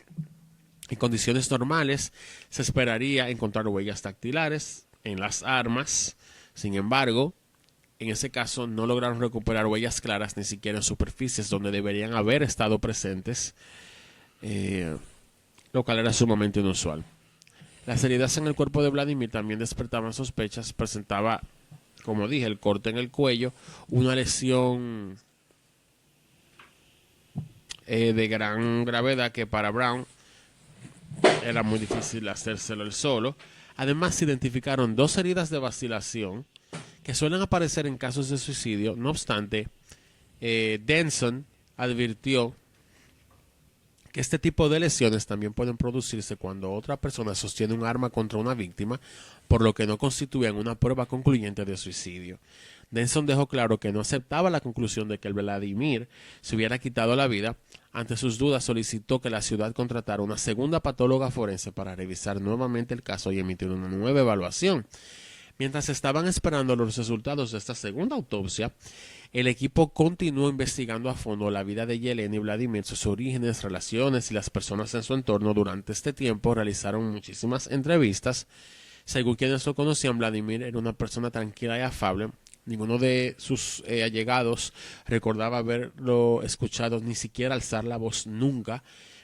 En condiciones normales, se esperaría encontrar huellas dactilares en las armas. Sin embargo, en ese caso no lograron recuperar huellas claras ni siquiera en superficies donde deberían haber estado presentes, lo cual era sumamente inusual. Las heridas en el cuerpo de Vladimir también despertaban sospechas. Presentaba, como dije, el corte en el cuello, una lesión de gran gravedad que para Brown era muy difícil hacérselo él solo. Además, se identificaron dos heridas de vacilación que suelen aparecer en casos de suicidio. No obstante, Denson advirtió que este tipo de lesiones también pueden producirse cuando otra persona sostiene un arma contra una víctima, por lo que no constituyen una prueba concluyente de suicidio. Denson dejó claro que no aceptaba la conclusión de que el Vladimir se hubiera quitado la vida. Ante sus dudas, solicitó que la ciudad contratara una segunda patóloga forense para revisar nuevamente el caso y emitir una nueva evaluación. Mientras estaban esperando los resultados de esta segunda autopsia, el equipo continuó investigando a fondo la vida de Yelena y Vladimir, sus orígenes, relaciones y las personas en su entorno. Durante este tiempo realizaron muchísimas entrevistas. Según quienes lo conocían, Vladimir era una persona tranquila y afable, Ninguno de sus allegados recordaba haberlo escuchado ni siquiera alzar la voz nunca.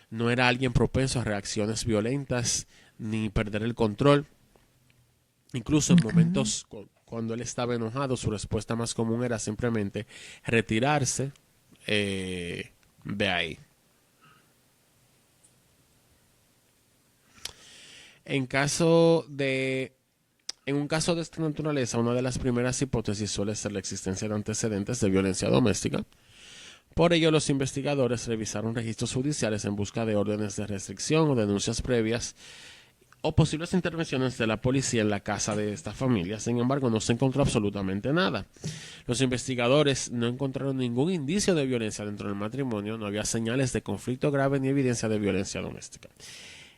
No era alguien propenso a reacciones violentas ni perder el control. Incluso en momentos cuando él estaba enojado, su respuesta más común era simplemente retirarse de ahí. En un caso de esta naturaleza, una de las primeras hipótesis suele ser la existencia de antecedentes de violencia doméstica. Por ello, los investigadores revisaron registros judiciales en busca de órdenes de restricción o denuncias previas o posibles intervenciones de la policía en la casa de esta familia. Sin embargo, no se encontró absolutamente nada. Los investigadores no encontraron ningún indicio de violencia dentro del matrimonio, no había señales de conflicto grave ni evidencia de violencia doméstica.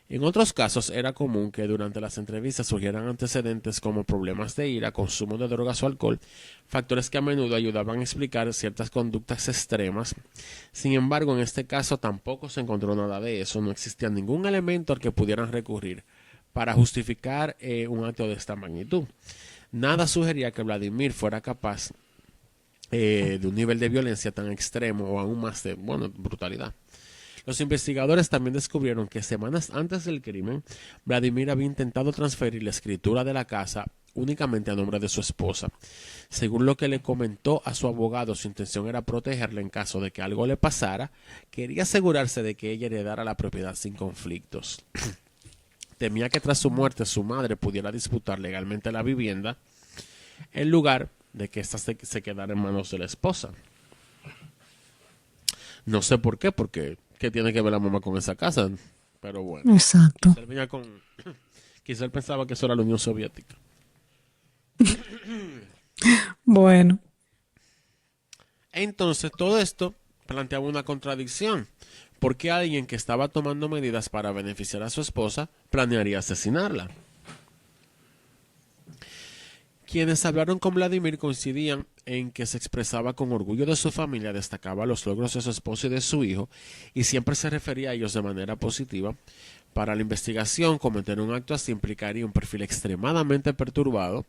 En otros casos era común que durante las entrevistas surgieran antecedentes como problemas de ira, consumo de drogas o alcohol, factores que a menudo ayudaban a explicar ciertas conductas extremas. Sin embargo, en este caso tampoco se encontró nada de eso, no existía ningún elemento al que pudieran recurrir para justificar un acto de esta magnitud. Nada sugería que Vladimir fuera capaz de un nivel de violencia tan extremo o aún más de brutalidad. Los investigadores también descubrieron que semanas antes del crimen, Vladimir había intentado transferir la escritura de la casa únicamente a nombre de su esposa. Según lo que le comentó a su abogado, su intención era protegerla en caso de que algo le pasara. Quería asegurarse de que ella heredara la propiedad sin conflictos. Temía que tras su muerte su madre pudiera disputar legalmente la vivienda en lugar de que ésta se quedara en manos de la esposa. No sé por qué, porque ¿qué tiene que ver la mamá con esa casa? Pero bueno. Exacto. Quizá él pensaba que eso era la Unión Soviética. Bueno. Entonces, todo esto planteaba una contradicción. ¿Por qué alguien que estaba tomando medidas para beneficiar a su esposa planearía asesinarla? Quienes hablaron con Vladimir coincidían en que se expresaba con orgullo de su familia, destacaba los logros de su esposo y de su hijo, y siempre se refería a ellos de manera positiva. Para la investigación, cometer un acto así implicaría un perfil extremadamente perturbado.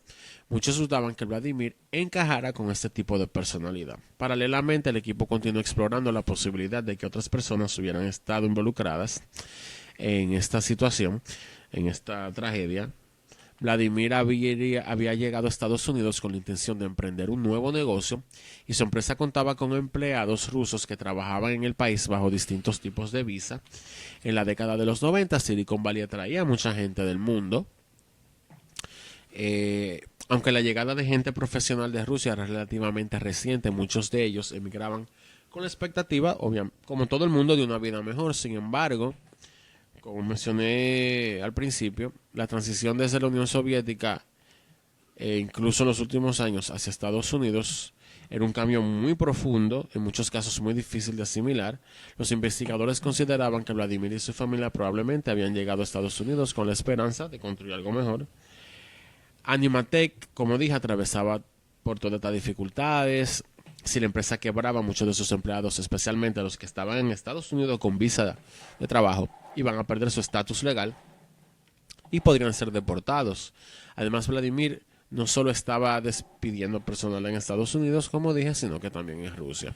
Muchos dudaban que Vladimir encajara con este tipo de personalidad. Paralelamente, el equipo continuó explorando la posibilidad de que otras personas hubieran estado involucradas en esta situación, en esta tragedia. Vladimir había llegado a Estados Unidos con la intención de emprender un nuevo negocio y su empresa contaba con empleados rusos que trabajaban en el país bajo distintos tipos de visa. En la década de los 90, Silicon Valley atraía a mucha gente del mundo. Aunque la llegada de gente profesional de Rusia era relativamente reciente, muchos de ellos emigraban con la expectativa, como todo el mundo, de una vida mejor. Sin embargo, como mencioné al principio, la transición desde la Unión Soviética, incluso en los últimos años, hacia Estados Unidos, era un cambio muy profundo, en muchos casos muy difícil de asimilar. Los investigadores consideraban que Vladimir y su familia probablemente habían llegado a Estados Unidos con la esperanza de construir algo mejor. Animatec, como dije, atravesaba por todas estas dificultades. Si la empresa quebraba, muchos de sus empleados, especialmente los que estaban en Estados Unidos con visa de trabajo, iban a perder su estatus legal y podrían ser deportados. Además, Vladimir no solo estaba despidiendo personal en Estados Unidos, como dije, sino que también en Rusia.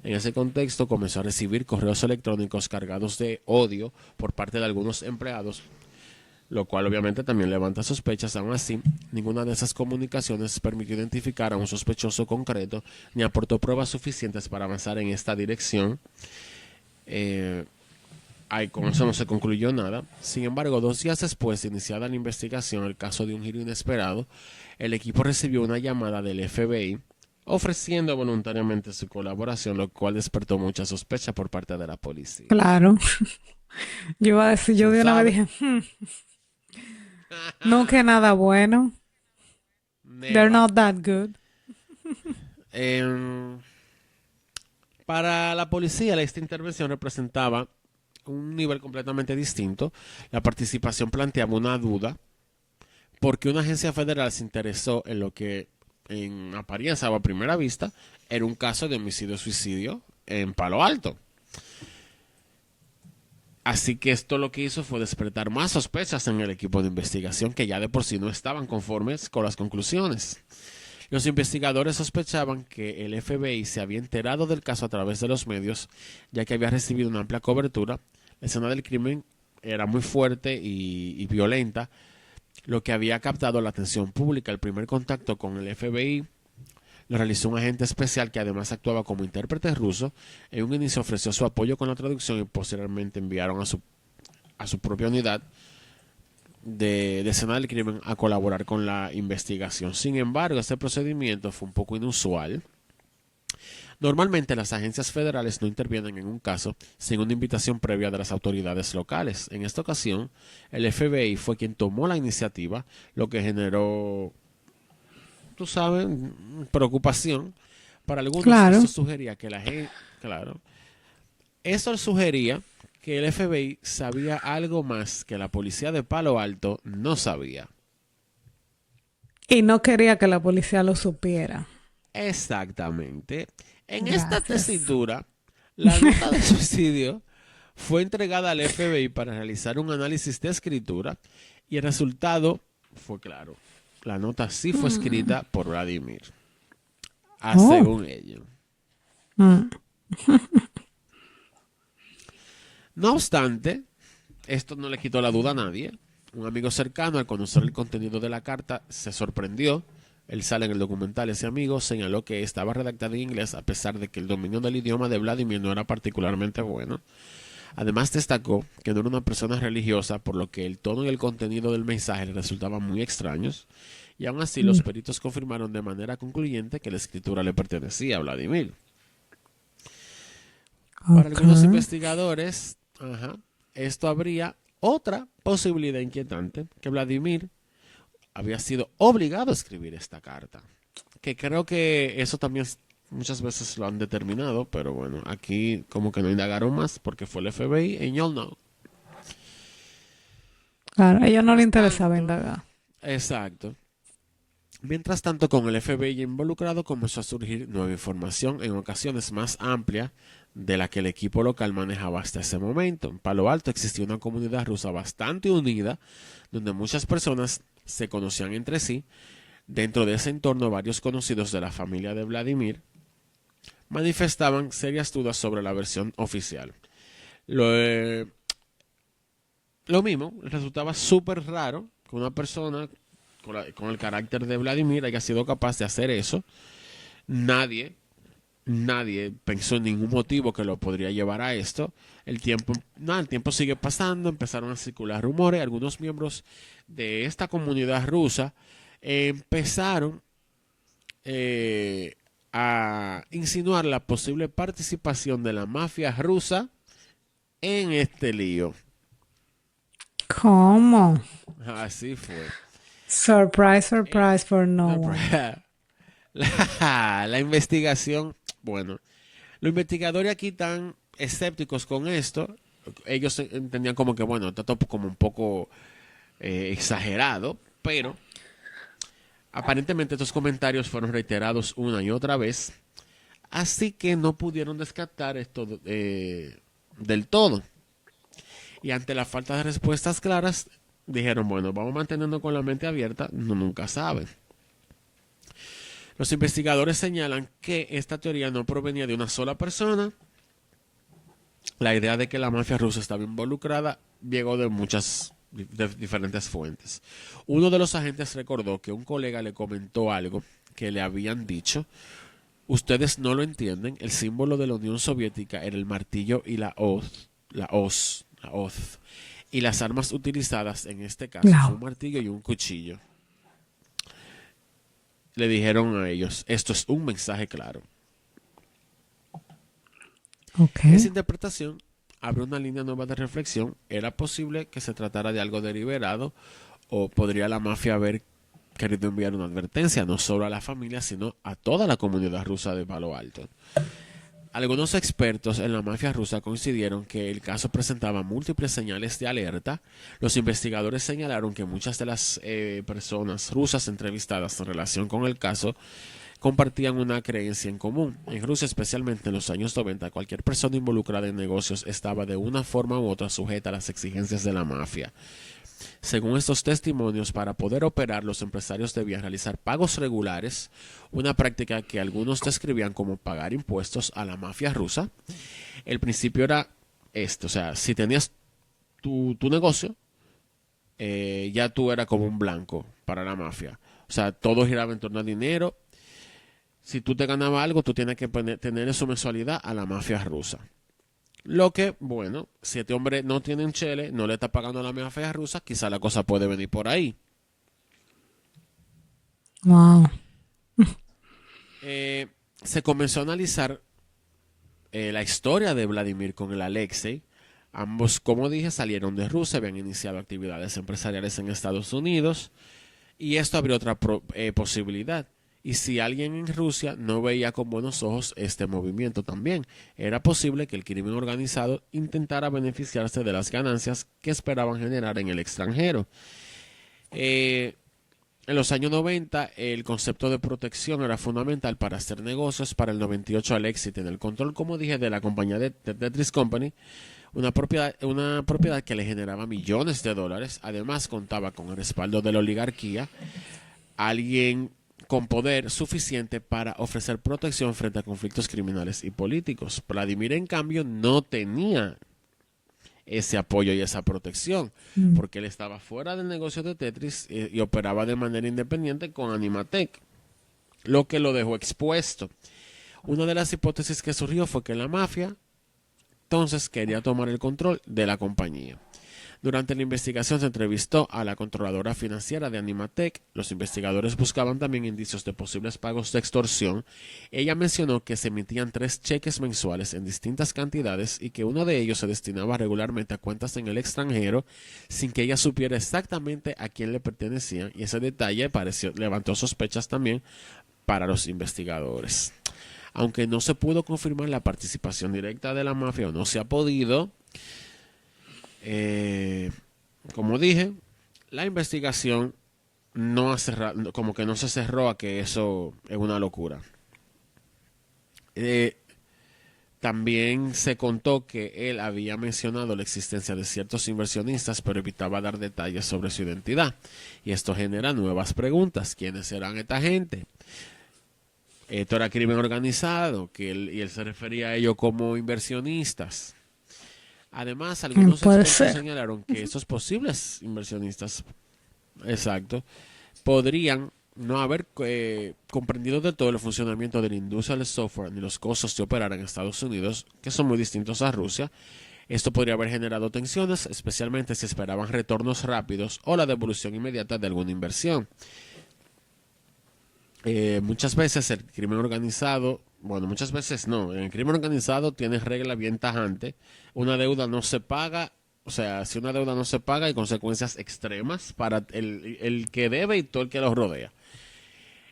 En ese contexto, comenzó a recibir correos electrónicos cargados de odio por parte de algunos empleados, lo cual obviamente también levanta sospechas. Aún así, ninguna de esas comunicaciones permitió identificar a un sospechoso concreto ni aportó pruebas suficientes para avanzar en esta dirección. Con eso no se concluyó nada. Sin embargo, 2 días después de iniciada la investigación, el caso de un giro inesperado, el equipo recibió una llamada del FBI ofreciendo voluntariamente su colaboración, lo cual despertó mucha sospecha por parte de la policía. Claro. Yo iba a decir, yo de una vez dije, no que nada bueno. They're not that good. Para la policía, esta intervención representaba un nivel completamente distinto. La participación planteaba una duda porque una agencia federal se interesó en lo que en apariencia o a primera vista era un caso de homicidio-suicidio en Palo Alto. Así que esto lo que hizo fue despertar más sospechas en el equipo de investigación, que ya de por sí no estaban conformes con las conclusiones. Los investigadores sospechaban que el FBI se había enterado del caso a través de los medios, ya que había recibido una amplia cobertura. La escena del crimen era muy fuerte y violenta, lo que había captado la atención pública. El primer contacto con el FBI lo realizó un agente especial que además actuaba como intérprete ruso. En un inicio ofreció su apoyo con la traducción y posteriormente enviaron a su propia unidad de escena del crimen a colaborar con la investigación. Sin embargo, este procedimiento fue un poco inusual. Normalmente las agencias federales no intervienen en un caso sin una invitación previa de las autoridades locales. En esta ocasión, el FBI fue quien tomó la iniciativa, lo que generó, tú sabes, preocupación. Para algunos Claro. esto sugería que la gente, claro, eso sugería que el FBI sabía algo más que la policía de Palo Alto no sabía. Y no quería que la policía lo supiera. Exactamente. En esta Gracias. tesitura, la nota de suicidio fue entregada al FBI para realizar un análisis de escritura y el resultado fue claro. La nota sí fue escrita por Vladimir, Oh. según ellos. Mm. No obstante, esto no le quitó la duda a nadie. Un amigo cercano, al conocer el contenido de la carta, se sorprendió. Él sale en el documental. Ese amigo señaló que estaba redactada en inglés a pesar de que el dominio del idioma de Vladimir no era particularmente bueno. Además destacó que no era una persona religiosa, por lo que el tono y el contenido del mensaje le resultaban muy extraños. Y aún así los peritos confirmaron de manera concluyente que la escritura le pertenecía a Vladimir. Para Ok. algunos investigadores, esto habría otra posibilidad inquietante, que Vladimir había sido obligado a escribir esta carta. Que creo que eso también muchas veces lo han determinado, pero bueno, aquí como que no indagaron más porque fue el FBI y you'll know. Claro, a ellos no les Mientras interesaba tanto, indagar. exacto. Mientras tanto, con el FBI involucrado comenzó a surgir nueva información, en ocasiones más amplia de la que el equipo local manejaba hasta ese momento. En Palo Alto existía una comunidad rusa bastante unida, donde muchas personas se conocían entre sí. Dentro de ese entorno, varios conocidos de la familia de Vladimir manifestaban serias dudas sobre la versión oficial. Lo, lo mismo, resultaba súper raro que una persona con el carácter de Vladimir haya sido capaz de hacer eso. Nadie, nadie pensó en ningún motivo que lo podría llevar a esto. El tiempo sigue pasando, empezaron a circular rumores. Algunos miembros de esta comunidad rusa empezaron a insinuar la posible participación de la mafia rusa en este lío. ¿Cómo? Así fue. Surprise, surprise for no one. La investigación, bueno, los investigadores aquí están escépticos con esto. Ellos entendían como que, bueno, está todo como un poco exagerado, pero aparentemente estos comentarios fueron reiterados una y otra vez, así que no pudieron descartar esto del todo. Y ante la falta de respuestas claras, dijeron, bueno, vamos manteniendo con la mente abierta, no nunca saben. Los investigadores señalan que esta teoría no provenía de una sola persona. La idea de que la mafia rusa estaba involucrada llegó de muchas de diferentes fuentes. Uno de los agentes recordó que un colega le comentó algo que le habían dicho. Ustedes no lo entienden, el símbolo de la Unión Soviética era el martillo y la hoz. Y las armas utilizadas en este caso fue No. un martillo y un cuchillo. Le dijeron a ellos, esto es un mensaje claro. Ok. Esa interpretación abre una línea nueva de reflexión. ¿Era posible que se tratara de algo deliberado o podría la mafia haber querido enviar una advertencia no solo a la familia sino a toda la comunidad rusa de Palo Alto? Algunos expertos en la mafia rusa coincidieron que el caso presentaba múltiples señales de alerta. Los investigadores señalaron que muchas de las personas rusas entrevistadas en relación con el caso compartían una creencia en común. En Rusia, especialmente en los años 90, cualquier persona involucrada en negocios estaba de una forma u otra sujeta a las exigencias de la mafia. Según estos testimonios, para poder operar, los empresarios debían realizar pagos regulares, una práctica que algunos describían como pagar impuestos a la mafia rusa. El principio era este, o sea, si tenías tu negocio, ya tú eras como un blanco para la mafia. O sea, todo giraba en torno al dinero. Si tú te ganabas algo, tú tienes que tener su mensualidad a la mafia rusa. Lo que, bueno, si este hombre no tiene un chele, no le está pagando a la mafia rusa, quizá la cosa puede venir por ahí. Wow. Se comenzó a analizar la historia de Vladimir con el Alexei. Ambos, como dije, salieron de Rusia, habían iniciado actividades empresariales en Estados Unidos y esto abrió otra posibilidad. Y si alguien en Rusia no veía con buenos ojos este movimiento también, era posible que el crimen organizado intentara beneficiarse de las ganancias que esperaban generar en el extranjero. En los años 90, el concepto de protección era fundamental para hacer negocios. Para el 98, Alexei tenía el control, como dije, de la compañía de Tetris Company, una propiedad que le generaba millones de dólares. Además, contaba con el respaldo de la oligarquía, alguien con poder suficiente para ofrecer protección frente a conflictos criminales y políticos. Vladimir, en cambio, no tenía ese apoyo y esa protección, porque él estaba fuera del negocio de Tetris y operaba de manera independiente con Animatec, lo que lo dejó expuesto. Una de las hipótesis que surgió fue que la mafia entonces quería tomar el control de la compañía. Durante la investigación se entrevistó a la controladora financiera de Animatec. Los investigadores buscaban también indicios de posibles pagos de extorsión. Ella mencionó que se emitían 3 cheques mensuales en distintas cantidades y que uno de ellos se destinaba regularmente a cuentas en el extranjero sin que ella supiera exactamente a quién le pertenecían, y ese detalle levantó sospechas también para los investigadores. Aunque no se pudo confirmar la participación directa de la mafia, o no se ha podido, como dije, la investigación no ha cerrado, como que no se cerró a que eso es una locura. También se contó que él había mencionado la existencia de ciertos inversionistas, pero evitaba dar detalles sobre su identidad. Y esto genera nuevas preguntas. ¿Quiénes serán esta gente? Esto era crimen organizado, y él se refería a ellos como inversionistas. Además, algunos expertos señalaron que esos posibles inversionistas, exacto, podrían no haber comprendido de todo el funcionamiento de la industria del software ni los costos de operar en Estados Unidos, que son muy distintos a Rusia. Esto podría haber generado tensiones, especialmente si esperaban retornos rápidos o la devolución inmediata de alguna inversión. Muchas veces el crimen organizado, bueno, muchas veces no, el crimen organizado tiene regla bien tajante. Una deuda no se paga, o sea, si una deuda no se paga hay consecuencias extremas para el que debe y todo el que lo rodea.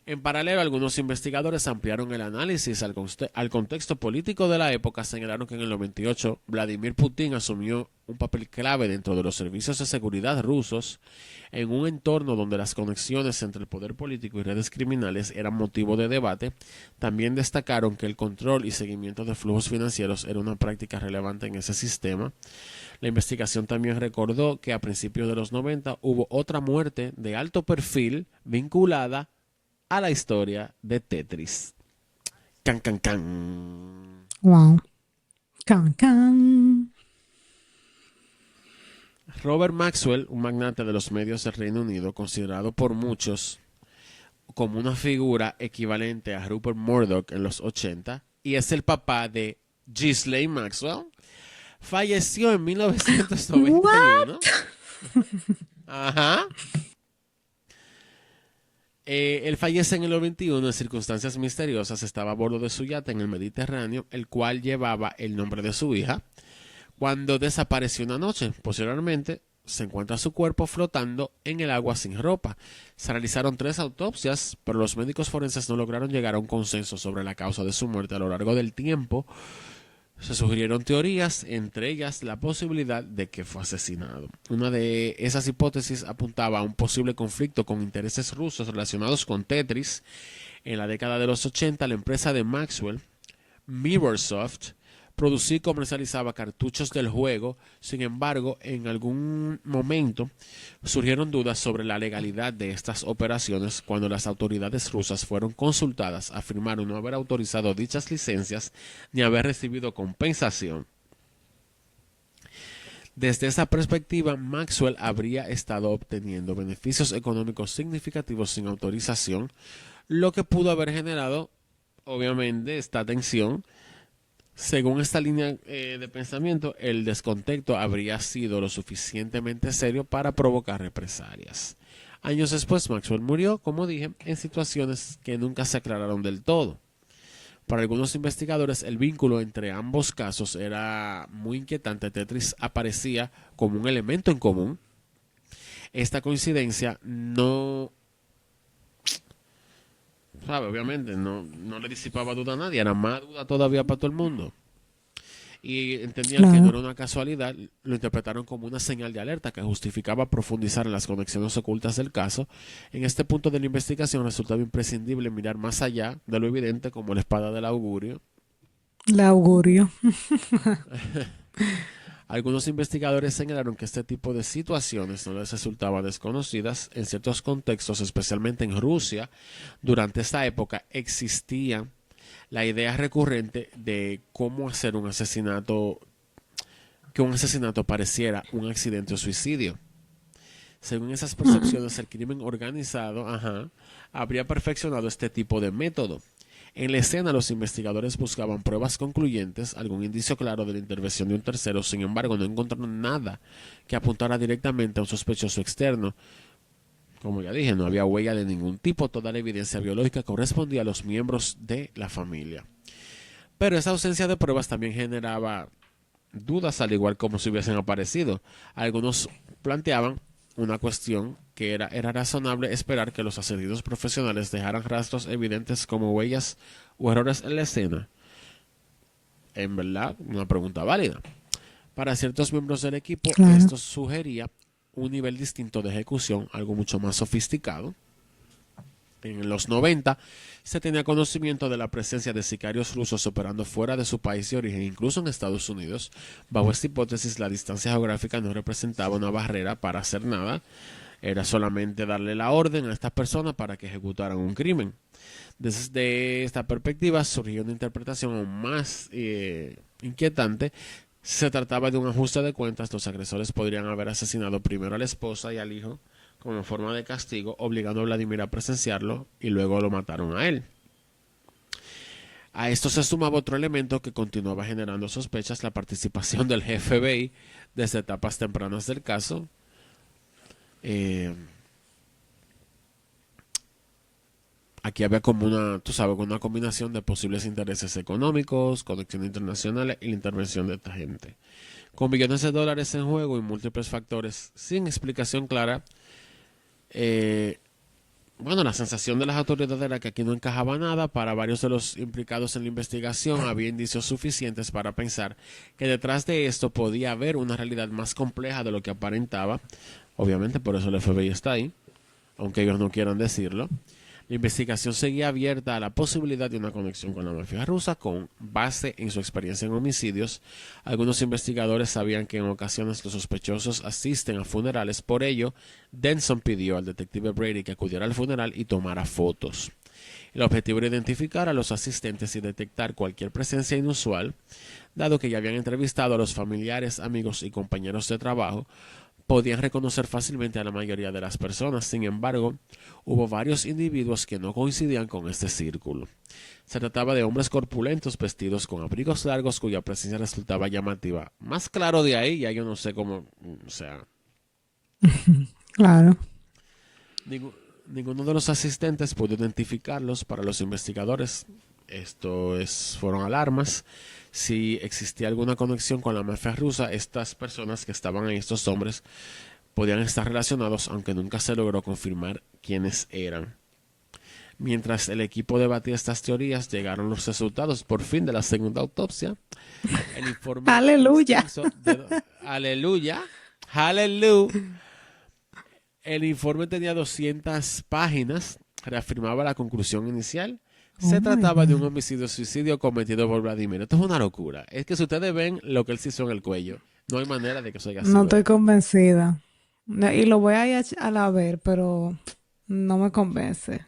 En paralelo, algunos investigadores ampliaron el análisis al contexto político de la época. Señalaron que en el 98 Vladimir Putin asumió un papel clave dentro de los servicios de seguridad rusos, en un entorno donde las conexiones entre el poder político y redes criminales eran motivo de debate. También destacaron que el control y seguimiento de flujos financieros era una práctica relevante en ese sistema. La investigación también recordó que a principios de los 90 hubo otra muerte de alto perfil vinculada a la historia de Tetris. Can, can, can. Wow. Can, can. Robert Maxwell, un magnate de los medios del Reino Unido, considerado por muchos como una figura equivalente a Rupert Murdoch en los 80, y es el papá de Ghislaine Maxwell, falleció en 1991. Ajá. Él fallece en el 91 en circunstancias misteriosas. Estaba a bordo de su yate en el Mediterráneo, el cual llevaba el nombre de su hija, cuando desapareció una noche. Posteriormente se encuentra su cuerpo flotando en el agua sin ropa. Se realizaron 3 autopsias, pero los médicos forenses no lograron llegar a un consenso sobre la causa de su muerte. A lo largo del tiempo se sugirieron teorías, entre ellas la posibilidad de que fue asesinado. Una de esas hipótesis apuntaba a un posible conflicto con intereses rusos relacionados con Tetris. En la década de los 80, la empresa de Maxwell, Mirrorsoft, producía y comercializaba cartuchos del juego. Sin embargo, en algún momento surgieron dudas sobre la legalidad de estas operaciones. Cuando las autoridades rusas fueron consultadas, afirmaron no haber autorizado dichas licencias ni haber recibido compensación. Desde esa perspectiva, Maxwell habría estado obteniendo beneficios económicos significativos sin autorización, lo que pudo haber generado, obviamente, esta tensión. Según esta línea de pensamiento, el descontento habría sido lo suficientemente serio para provocar represalias. Años después, Maxwell murió, como dije, en situaciones que nunca se aclararon del todo. Para algunos investigadores, el vínculo entre ambos casos era muy inquietante. Tetris aparecía como un elemento en común. Esta coincidencia no, obviamente no le disipaba duda a nadie, era más duda todavía para todo el mundo. Y entendían que no era una casualidad, lo interpretaron como una señal de alerta que justificaba profundizar en las conexiones ocultas del caso. En este punto de la investigación resultaba imprescindible mirar más allá de lo evidente, como la espada del augurio. El augurio. Algunos investigadores señalaron que este tipo de situaciones no les resultaban desconocidas en ciertos contextos, especialmente en Rusia. Durante esta época existía la idea recurrente de cómo hacer un asesinato, que un asesinato pareciera un accidente o suicidio. Según esas percepciones, el crimen organizado habría perfeccionado este tipo de método. En la escena, los investigadores buscaban pruebas concluyentes, algún indicio claro de la intervención de un tercero. Sin embargo, no encontraron nada que apuntara directamente a un sospechoso externo. Como ya dije, no había huella de ningún tipo. Toda la evidencia biológica correspondía a los miembros de la familia. Pero esa ausencia de pruebas también generaba dudas, al igual como si hubiesen aparecido. Algunos planteaban una cuestión que era razonable esperar que los asesinos profesionales dejaran rastros evidentes como huellas o errores en la escena. En verdad, una pregunta válida. Para ciertos miembros del equipo, esto sugería un nivel distinto de ejecución, algo mucho más sofisticado. En los 90 se tenía conocimiento de la presencia de sicarios rusos operando fuera de su país de origen, incluso en Estados Unidos. Bajo esta hipótesis, la distancia geográfica no representaba una barrera para hacer nada. Era solamente darle la orden a estas personas para que ejecutaran un crimen. Desde esta perspectiva surgió una interpretación aún más inquietante. Si se trataba de un ajuste de cuentas, los agresores podrían haber asesinado primero a la esposa y al hijo como forma de castigo, obligando a Vladimir a presenciarlo, y luego lo mataron a él. A esto se sumaba otro elemento que continuaba generando sospechas: la participación del FBI desde etapas tempranas del caso. Aquí había como una combinación de posibles intereses económicos, conexiones internacionales y la intervención de esta gente. Con millones de dólares en juego y múltiples factores sin explicación clara, la sensación de las autoridades era que aquí no encajaba nada. Para varios de los implicados en la investigación había indicios suficientes para pensar que detrás de esto podía haber una realidad más compleja de lo que aparentaba. Obviamente por eso el FBI está ahí, aunque ellos no quieran decirlo. La investigación seguía abierta a la posibilidad de una conexión con la mafia rusa con base en su experiencia en homicidios. Algunos investigadores sabían que en ocasiones los sospechosos asisten a funerales. Por ello, Denson pidió al detective Brady que acudiera al funeral y tomara fotos. El objetivo era identificar a los asistentes y detectar cualquier presencia inusual. Dado que ya habían entrevistado a los familiares, amigos y compañeros de trabajo, podían reconocer fácilmente a la mayoría de las personas. Sin embargo, hubo varios individuos que no coincidían con este círculo. Se trataba de hombres corpulentos vestidos con abrigos largos cuya presencia resultaba llamativa. Más claro de ahí, ya yo no sé cómo, Claro. Ninguno de los asistentes pudo identificarlos. Para los investigadores, fueron alarmas. Si existía alguna conexión con la mafia rusa, estas personas que estaban ahí, estos hombres, podían estar relacionados, aunque nunca se logró confirmar quiénes eran. Mientras el equipo debatía estas teorías, llegaron los resultados por fin de la segunda autopsia. El informe ¡Aleluya! ¡Aleluya! El informe tenía 200 páginas, reafirmaba la conclusión inicial. Oh Se my trataba de un God. homicidio-suicidio cometido por Vladimir. Esto es una locura. Es que si ustedes ven lo que él se hizo en el cuello, no hay manera de que eso haya No sido estoy él. convencida. Y lo voy a ir a la ver, pero no me convence.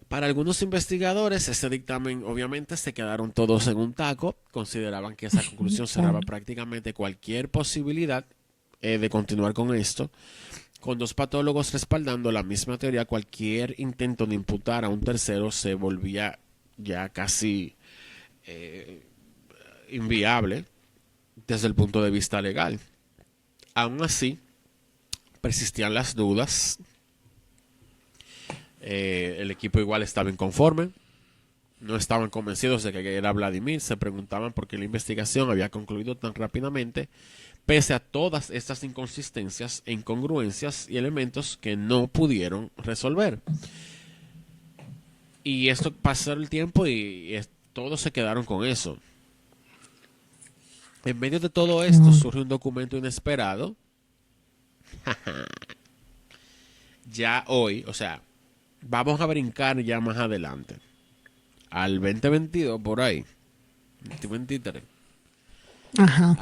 Para algunos investigadores, este dictamen obviamente se quedaron todos en un taco. Consideraban que esa conclusión cerraba Claro. prácticamente cualquier posibilidad de continuar con esto. Con dos patólogos respaldando la misma teoría, cualquier intento de imputar a un tercero se volvía ya casi inviable desde el punto de vista legal. Aún así, persistían las dudas. El equipo igual estaba inconforme. No estaban convencidos de que era Vladimir. Se preguntaban por qué la investigación había concluido tan rápidamente, pese a todas estas inconsistencias e incongruencias y elementos que no pudieron resolver. Y esto pasó el tiempo y todos se quedaron con eso. En medio de todo esto No. surge un documento inesperado. Ya hoy, o sea, vamos a brincar ya más adelante. Al 2022, por ahí. 2023. Ajá.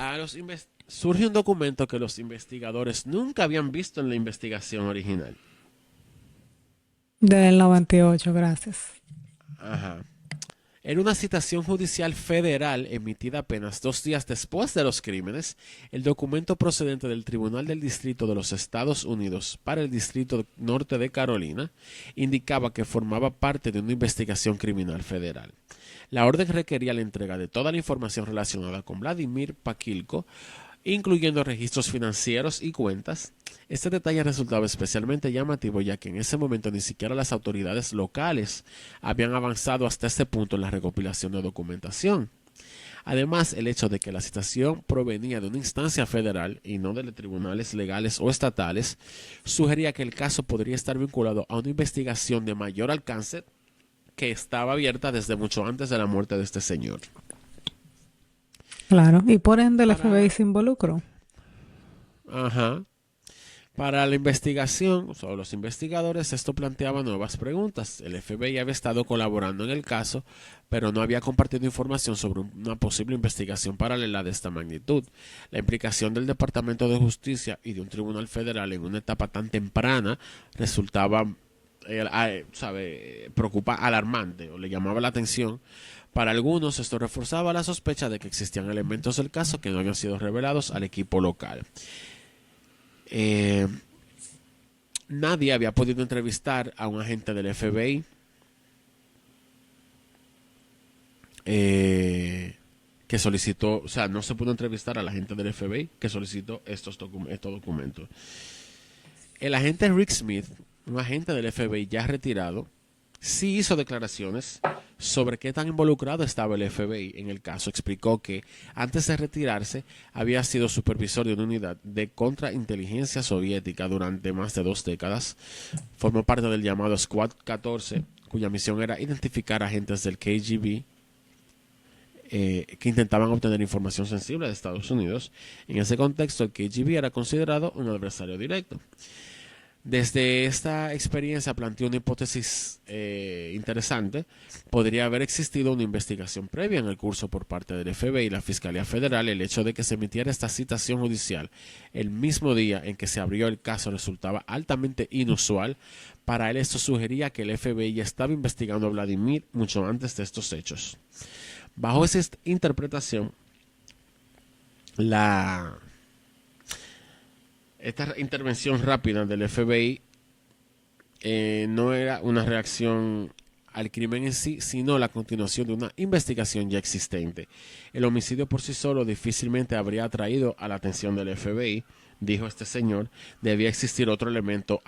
Surge un documento que los investigadores nunca habían visto en la investigación original. Del 98, gracias. Ajá. En una citación judicial federal emitida apenas 2 días después de los crímenes, el documento procedente del Tribunal del Distrito de los Estados Unidos para el Distrito Norte de Carolina indicaba que formaba parte de una investigación criminal federal. La orden requería la entrega de toda la información relacionada con Vladimir Pakilko, incluyendo registros financieros y cuentas. Este detalle resultaba especialmente llamativo ya que en ese momento ni siquiera las autoridades locales habían avanzado hasta este punto en la recopilación de documentación. Además, el hecho de que la citación provenía de una instancia federal y no de tribunales legales o estatales sugería que el caso podría estar vinculado a una investigación de mayor alcance que estaba abierta desde mucho antes de la muerte de este señor. Claro. Y por ende el FBI Para, se involucró. ajá, para la investigación, o los investigadores, esto planteaba nuevas preguntas. El FBI había estado colaborando en el caso, pero no había compartido información sobre una posible investigación paralela de esta magnitud. La implicación del Departamento de Justicia y de un tribunal federal en una etapa tan temprana resultaba, alarmante o le llamaba la atención. Para algunos, esto reforzaba la sospecha de que existían elementos del caso que no habían sido revelados al equipo local. Eh, Nadie había podido entrevistar a un agente del FBI que solicitó, o sea, no se pudo entrevistar al agente del FBI que solicitó estos documentos. El agente Rick Smith, un agente del FBI ya retirado, sí hizo declaraciones sobre qué tan involucrado estaba el FBI en el caso. Explicó que antes de retirarse había sido supervisor de una unidad de contrainteligencia soviética durante más de 2 décadas. Formó parte del llamado Squad 14, cuya misión era identificar agentes del KGB que intentaban obtener información sensible de Estados Unidos. En ese contexto, el KGB era considerado un adversario directo. Desde esta experiencia planteó una hipótesis interesante. Podría haber existido una investigación previa en el curso por parte del FBI y la Fiscalía Federal. El hecho de que se emitiera esta citación judicial el mismo día en que se abrió el caso resultaba altamente inusual. Para él esto sugería que el FBI ya estaba investigando a Vladimir mucho antes de estos hechos. Bajo esa interpretación, esta intervención rápida del FBI no era una reacción al crimen en sí, sino la continuación de una investigación ya existente. El homicidio por sí solo difícilmente habría atraído a la atención del FBI, dijo este señor. Debía existir otro elemento,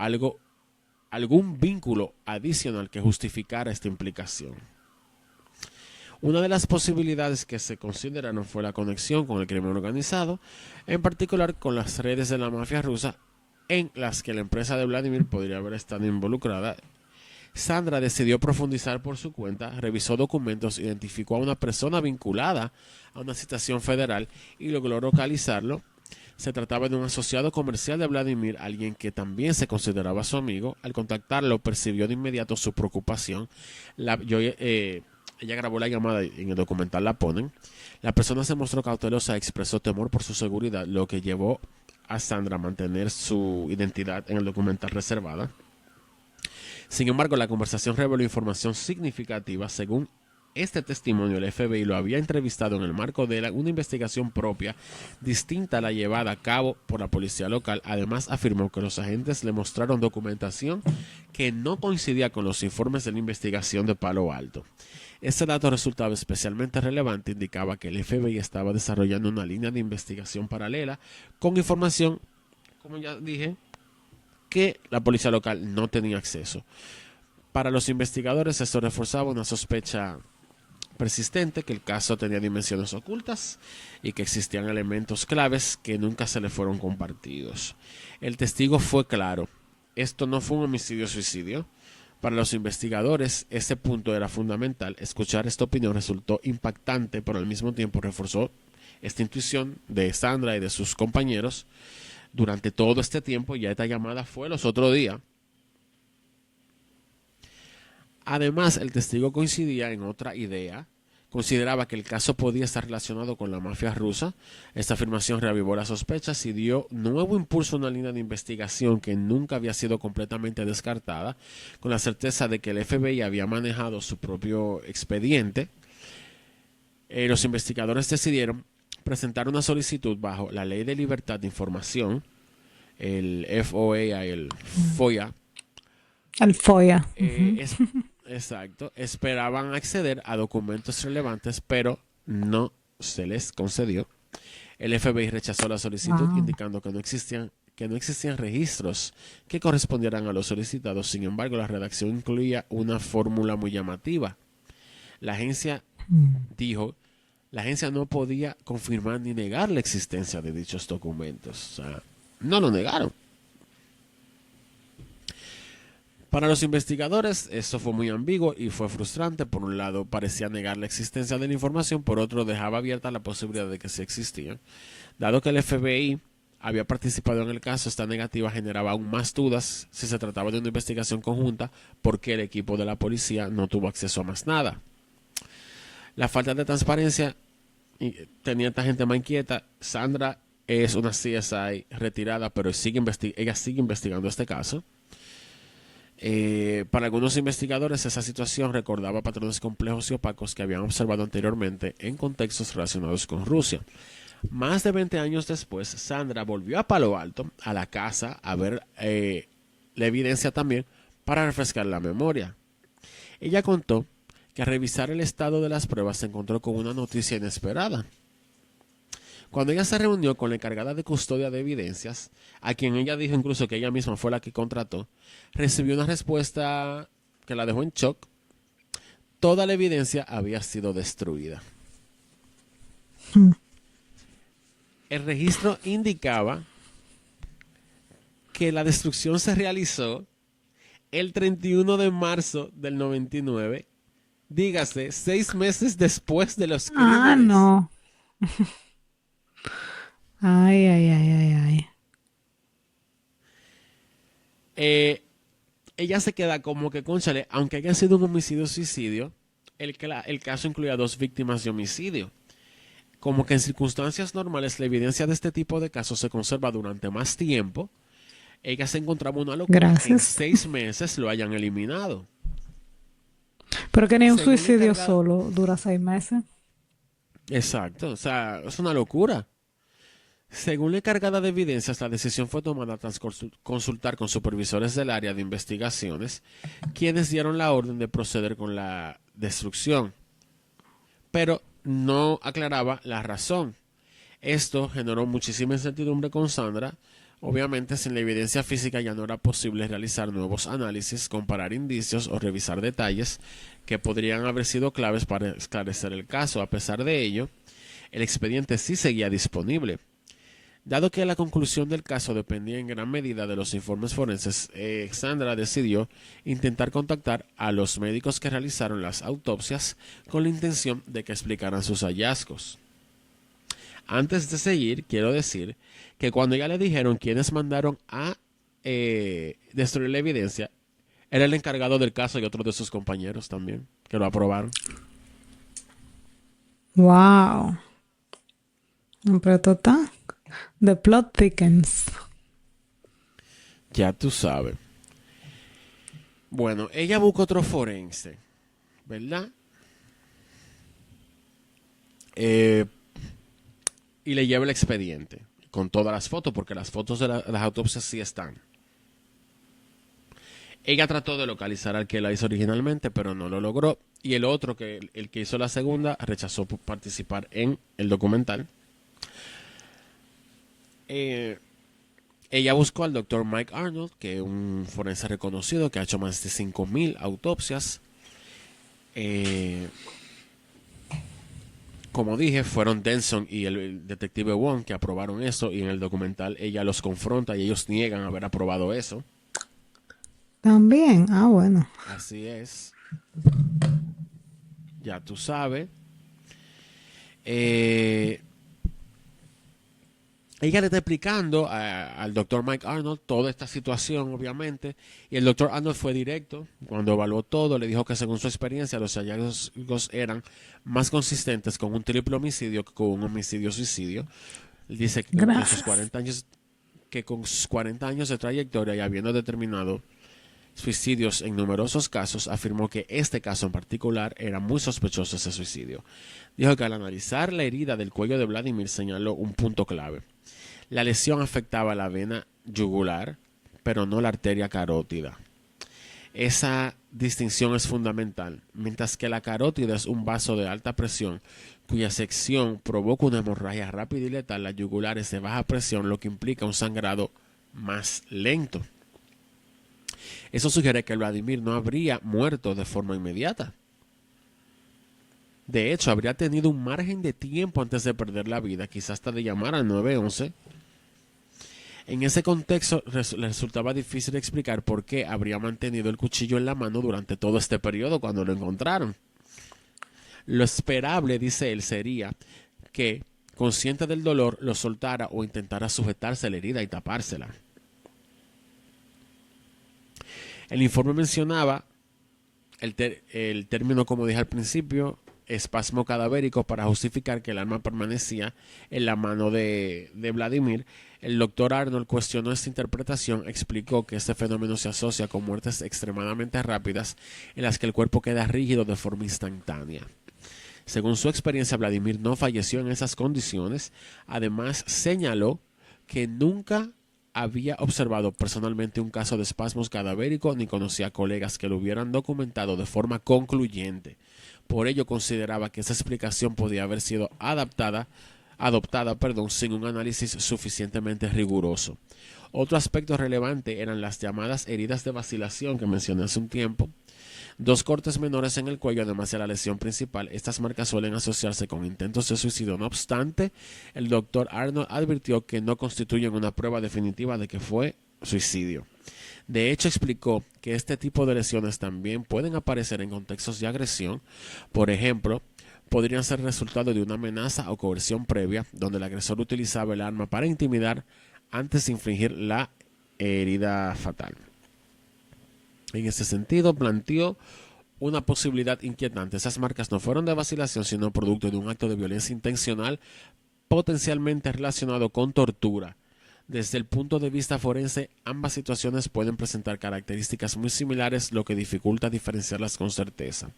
algún vínculo adicional que justificara esta implicación. Una de las posibilidades que se consideraron fue la conexión con el crimen organizado, en particular con las redes de la mafia rusa en las que la empresa de Vladimir podría haber estado involucrada. Sandra decidió profundizar por su cuenta, revisó documentos, identificó a una persona vinculada a una citación federal y logró localizarlo. Se trataba de un asociado comercial de Vladimir, alguien que también se consideraba su amigo. Al contactarlo, percibió de inmediato su preocupación. Ella grabó la llamada y en el documental la ponen. La persona se mostró cautelosa e expresó temor por su seguridad, lo que llevó a Sandra a mantener su identidad en el documental reservada. Sin embargo, la conversación reveló información significativa. Según este testimonio, el FBI lo había entrevistado en el marco de una investigación propia distinta a la llevada a cabo por la policía local. Además, afirmó que los agentes le mostraron documentación que no coincidía con los informes de la investigación de Palo Alto. Este dato resultaba especialmente relevante. Indicaba que el FBI estaba desarrollando una línea de investigación paralela con información, como ya dije, que la policía local no tenía acceso. Para los investigadores, esto reforzaba una sospecha persistente que el caso tenía dimensiones ocultas y que existían elementos claves que nunca se le fueron compartidos. El testigo fue claro: esto no fue un homicidio-suicidio. Para los investigadores, ese punto era fundamental. Escuchar esta opinión resultó impactante, pero al mismo tiempo reforzó esta intuición de Sandra y de sus compañeros durante todo este tiempo. Ya esta llamada fue los otros días. Además, el testigo coincidía en otra idea. Consideraba que el caso podía estar relacionado con la mafia rusa. Esta afirmación reavivó las sospechas y dio nuevo impulso a una línea de investigación que nunca había sido completamente descartada, con la certeza de que el FBI había manejado su propio expediente. Los investigadores decidieron presentar una solicitud bajo la Ley de Libertad de Información, el FOIA, el FOIA. El FOIA. Exacto. Esperaban acceder a documentos relevantes, pero no se les concedió. El FBI rechazó la solicitud, indicando que no existían registros que correspondieran a los solicitados. Sin embargo, la redacción incluía una fórmula muy llamativa. La agencia dijo: la agencia no podía confirmar ni negar la existencia de dichos documentos. O sea, no lo negaron. Para los investigadores, esto fue muy ambiguo y fue frustrante. Por un lado, parecía negar la existencia de la información, por otro, dejaba abierta la posibilidad de que sí existían. Dado que el FBI había participado en el caso, esta negativa generaba aún más dudas si se trataba de una investigación conjunta, porque el equipo de la policía no tuvo acceso a más nada. La falta de transparencia tenía a esta gente más inquieta. Sandra es una CSI retirada, pero ella sigue investigando este caso. Para algunos investigadores, esa situación recordaba patrones complejos y opacos que habían observado anteriormente en contextos relacionados con Rusia. Más de 20 años después, Sandra volvió a Palo Alto, a la casa, a ver la evidencia también, para refrescar la memoria. Ella contó que al revisar el estado de las pruebas se encontró con una noticia inesperada. Cuando ella se reunió con la encargada de custodia de evidencias, a quien ella dijo incluso que ella misma fue la que contrató, recibió una respuesta que la dejó en shock. Toda la evidencia había sido destruida. El registro indicaba que la destrucción se realizó el 31 de marzo del 99, dígase, 6 meses después de los crímenes. Ah, no. Ay, ay, ay, ay, ay. Ella se queda como que, cónchale, aunque haya sido un homicidio-suicidio, el caso incluía 2 víctimas de homicidio. Como que en circunstancias normales la evidencia de este tipo de casos se conserva durante más tiempo. Ella se encontraba una locura que en 6 meses lo hayan eliminado. Pero que ni un suicidio solo dura 6 meses. Exacto, o sea, es una locura. Según la encargada de evidencias, la decisión fue tomada tras consultar con supervisores del área de investigaciones, quienes dieron la orden de proceder con la destrucción, pero no aclaraba la razón. Esto generó muchísima incertidumbre con Sandra. Obviamente, sin la evidencia física ya no era posible realizar nuevos análisis, comparar indicios o revisar detalles que podrían haber sido claves para esclarecer el caso. A pesar de ello, el expediente sí seguía disponible. Dado que la conclusión del caso dependía en gran medida de los informes forenses, Sandra decidió intentar contactar a los médicos que realizaron las autopsias con la intención de que explicaran sus hallazgos. Antes de seguir, quiero decir que cuando ya le dijeron quiénes mandaron a destruir la evidencia, era el encargado del caso y otro de sus compañeros también, que lo aprobaron. Wow. Pero total, the plot thickens. Ya tú sabes. Bueno, ella busca otro forense, ¿verdad? Y le lleva el expediente con todas las fotos, porque las fotos de las autopsias sí están. Ella trató de localizar al que la hizo originalmente, pero no lo logró. Y el otro, el que hizo la segunda, rechazó participar en el documental. Ella buscó al doctor Mike Arnold, que es un forense reconocido que ha hecho más de 5,000 autopsias. Como dije, fueron Denson y el detective Wong que aprobaron eso, y en el documental ella los confronta y ellos niegan haber aprobado eso. También, bueno. Así es. Ya tú sabes. Ella le está explicando al doctor Mike Arnold toda esta situación, obviamente, y el doctor Arnold fue directo. Cuando evaluó todo, le dijo que según su experiencia los hallazgos eran más consistentes con un triple homicidio que con un homicidio-suicidio. Él dice que con sus 40 años, de trayectoria y habiendo determinado suicidios en numerosos casos, afirmó que este caso en particular era muy sospechoso ese suicidio. Dijo que al analizar la herida del cuello de Vladimir señaló un punto clave. La lesión afectaba la vena yugular, pero no la arteria carótida. Esa distinción es fundamental. Mientras que la carótida es un vaso de alta presión cuya sección provoca una hemorragia rápida y letal, la yugular es de baja presión, lo que implica un sangrado más lento. Eso sugiere que Vladimir no habría muerto de forma inmediata. De hecho, habría tenido un margen de tiempo antes de perder la vida, quizás hasta de llamar al 911. En ese contexto le resultaba difícil explicar por qué habría mantenido el cuchillo en la mano durante todo este periodo cuando lo encontraron. Lo esperable, dice él, sería que, consciente del dolor, lo soltara o intentara sujetarse a la herida y tapársela. El informe mencionaba el término, como dije al principio, espasmo cadavérico, para justificar que el arma permanecía en la mano de Vladimir. El doctor Arnold cuestionó esta interpretación, explicó que este fenómeno se asocia con muertes extremadamente rápidas en las que el cuerpo queda rígido de forma instantánea. Según su experiencia, Vladimir no falleció en esas condiciones. Además, señaló que nunca había observado personalmente un caso de espasmos cadavéricos ni conocía colegas que lo hubieran documentado de forma concluyente. Por ello consideraba que esa explicación podía haber sido adoptada, sin un análisis suficientemente riguroso. Otro aspecto relevante eran las llamadas heridas de vacilación que mencioné hace un tiempo. 2 cortes menores en el cuello, además de la lesión principal. Estas marcas suelen asociarse con intentos de suicidio. No obstante, el doctor Arnold advirtió que no constituyen una prueba definitiva de que fue suicidio. De hecho, explicó que este tipo de lesiones también pueden aparecer en contextos de agresión. Por ejemplo, podrían ser resultado de una amenaza o coerción previa, donde el agresor utilizaba el arma para intimidar antes de infligir la herida fatal. En ese sentido, planteó una posibilidad inquietante. Esas marcas no fueron de vacilación, sino producto de un acto de violencia intencional, potencialmente relacionado con tortura. Desde el punto de vista forense, ambas situaciones pueden presentar características muy similares, lo que dificulta diferenciarlas con certeza.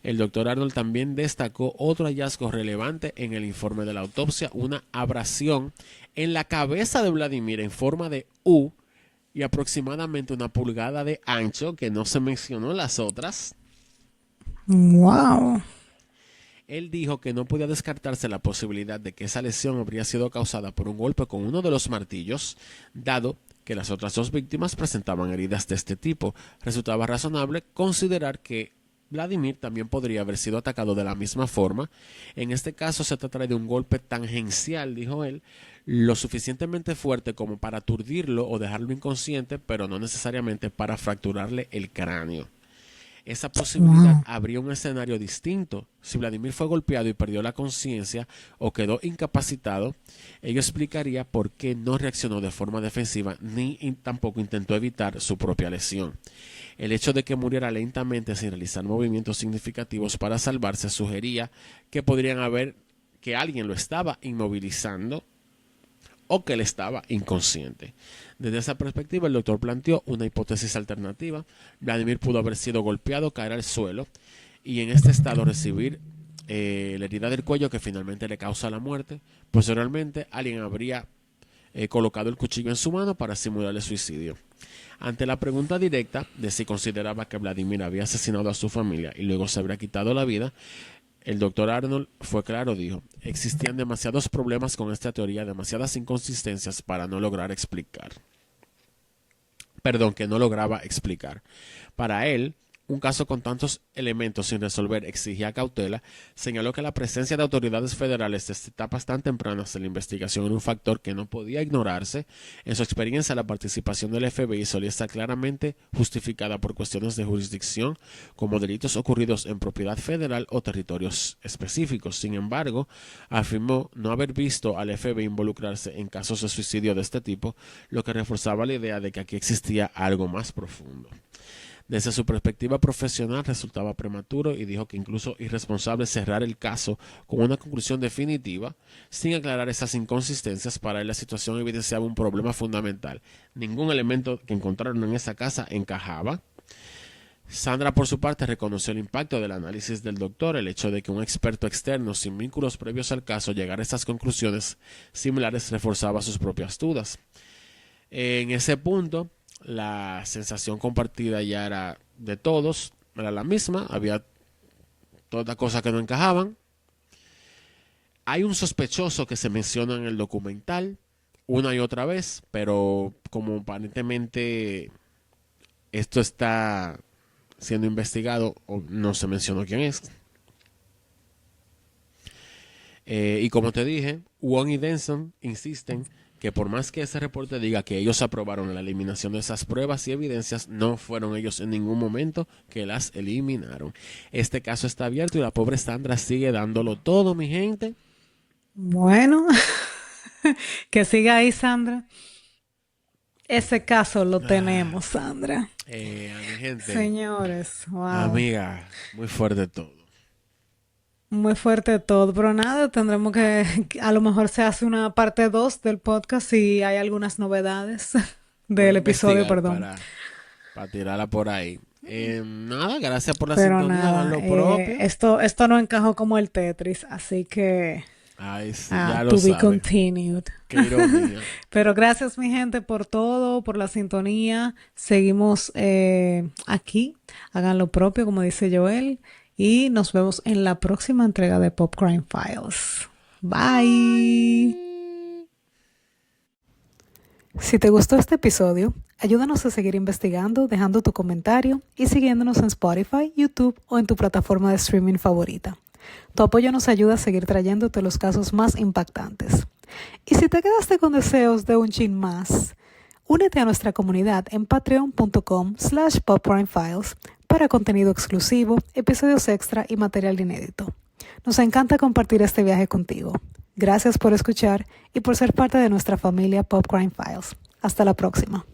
El doctor Arnold también destacó otro hallazgo relevante en el informe de la autopsia, una abrasión en la cabeza de Vladimir en forma de U y aproximadamente 1 pulgada de ancho, que no se mencionó en las otras. Wow. Él dijo que no podía descartarse la posibilidad de que esa lesión habría sido causada por un golpe con uno de los martillos, dado que las otras 2 víctimas presentaban heridas de este tipo. Resultaba razonable considerar que Vladimir también podría haber sido atacado de la misma forma. En este caso se trata de un golpe tangencial, dijo él, lo suficientemente fuerte como para aturdirlo o dejarlo inconsciente, pero no necesariamente para fracturarle el cráneo. Esa posibilidad habría un escenario distinto. Si Vladimir fue golpeado y perdió la conciencia o quedó incapacitado, ello explicaría por qué no reaccionó de forma defensiva ni tampoco intentó evitar su propia lesión. El hecho de que muriera lentamente sin realizar movimientos significativos para salvarse sugería que podrían haber que alguien lo estaba inmovilizando o que él estaba inconsciente. Desde esa perspectiva, el doctor planteó una hipótesis alternativa. Vladimir pudo haber sido golpeado, caer al suelo y en este estado recibir la herida del cuello que finalmente le causa la muerte. Posteriormente, alguien habría colocado el cuchillo en su mano para simular el suicidio. Ante la pregunta directa de si consideraba que Vladimir había asesinado a su familia y luego se habría quitado la vida, el doctor Arnold fue claro, dijo: existían demasiados problemas con esta teoría, demasiadas inconsistencias para no lograr explicar. Que no lograba explicar. Para él, un caso con tantos elementos sin resolver exigía cautela. Señaló que la presencia de autoridades federales desde etapas tan tempranas de la investigación era un factor que no podía ignorarse. En su experiencia, la participación del FBI solía estar claramente justificada por cuestiones de jurisdicción, como delitos ocurridos en propiedad federal o territorios específicos. Sin embargo, afirmó no haber visto al FBI involucrarse en casos de suicidio de este tipo, lo que reforzaba la idea de que aquí existía algo más profundo. Desde su perspectiva profesional resultaba prematuro y dijo que incluso irresponsable cerrar el caso con una conclusión definitiva sin aclarar esas inconsistencias. Para él la situación evidenciaba un problema fundamental. Ningún elemento que encontraron en esa casa encajaba. Sandra, por su parte, reconoció el impacto del análisis del doctor. El hecho de que un experto externo sin vínculos previos al caso llegara a estas conclusiones similares reforzaba sus propias dudas. En ese punto, la sensación compartida ya era de todos, era la misma, había todas cosas que no encajaban. Hay un sospechoso que se menciona en el documental una y otra vez, pero como aparentemente esto está siendo investigado, no se mencionó quién es. Y como te dije, Wong y Denson insisten que por más que ese reporte diga que ellos aprobaron la eliminación de esas pruebas y evidencias, no fueron ellos en ningún momento que las eliminaron. Este caso está abierto y la pobre Sandra sigue dándolo todo, mi gente. Bueno, que siga ahí, Sandra. Ese caso lo tenemos, Sandra. A mi gente. Señores, wow. Amiga, muy fuerte todo. Muy fuerte todo, pero nada, tendremos que, a lo mejor se hace una parte 2 del podcast si hay algunas novedades del episodio, perdón. Para tirarla por ahí. Nada, gracias por la pero sintonía, nada, lo propio. Esto no encajó como el Tetris, así que ay, sí, ya lo to sabe. be continued. Qué ironía. Pero gracias, mi gente, por todo, por la sintonía. Seguimos aquí, hagan lo propio, como dice Joel. Y nos vemos en la próxima entrega de Pop Crime Files. Bye. Si te gustó este episodio, ayúdanos a seguir investigando, dejando tu comentario y siguiéndonos en Spotify, YouTube o en tu plataforma de streaming favorita. Tu apoyo nos ayuda a seguir trayéndote los casos más impactantes. Y si te quedaste con deseos de un chin más, únete a nuestra comunidad en patreon.com/popcrimefiles para contenido exclusivo, episodios extra y material inédito. Nos encanta compartir este viaje contigo. Gracias por escuchar y por ser parte de nuestra familia Pop Crime Files. Hasta la próxima.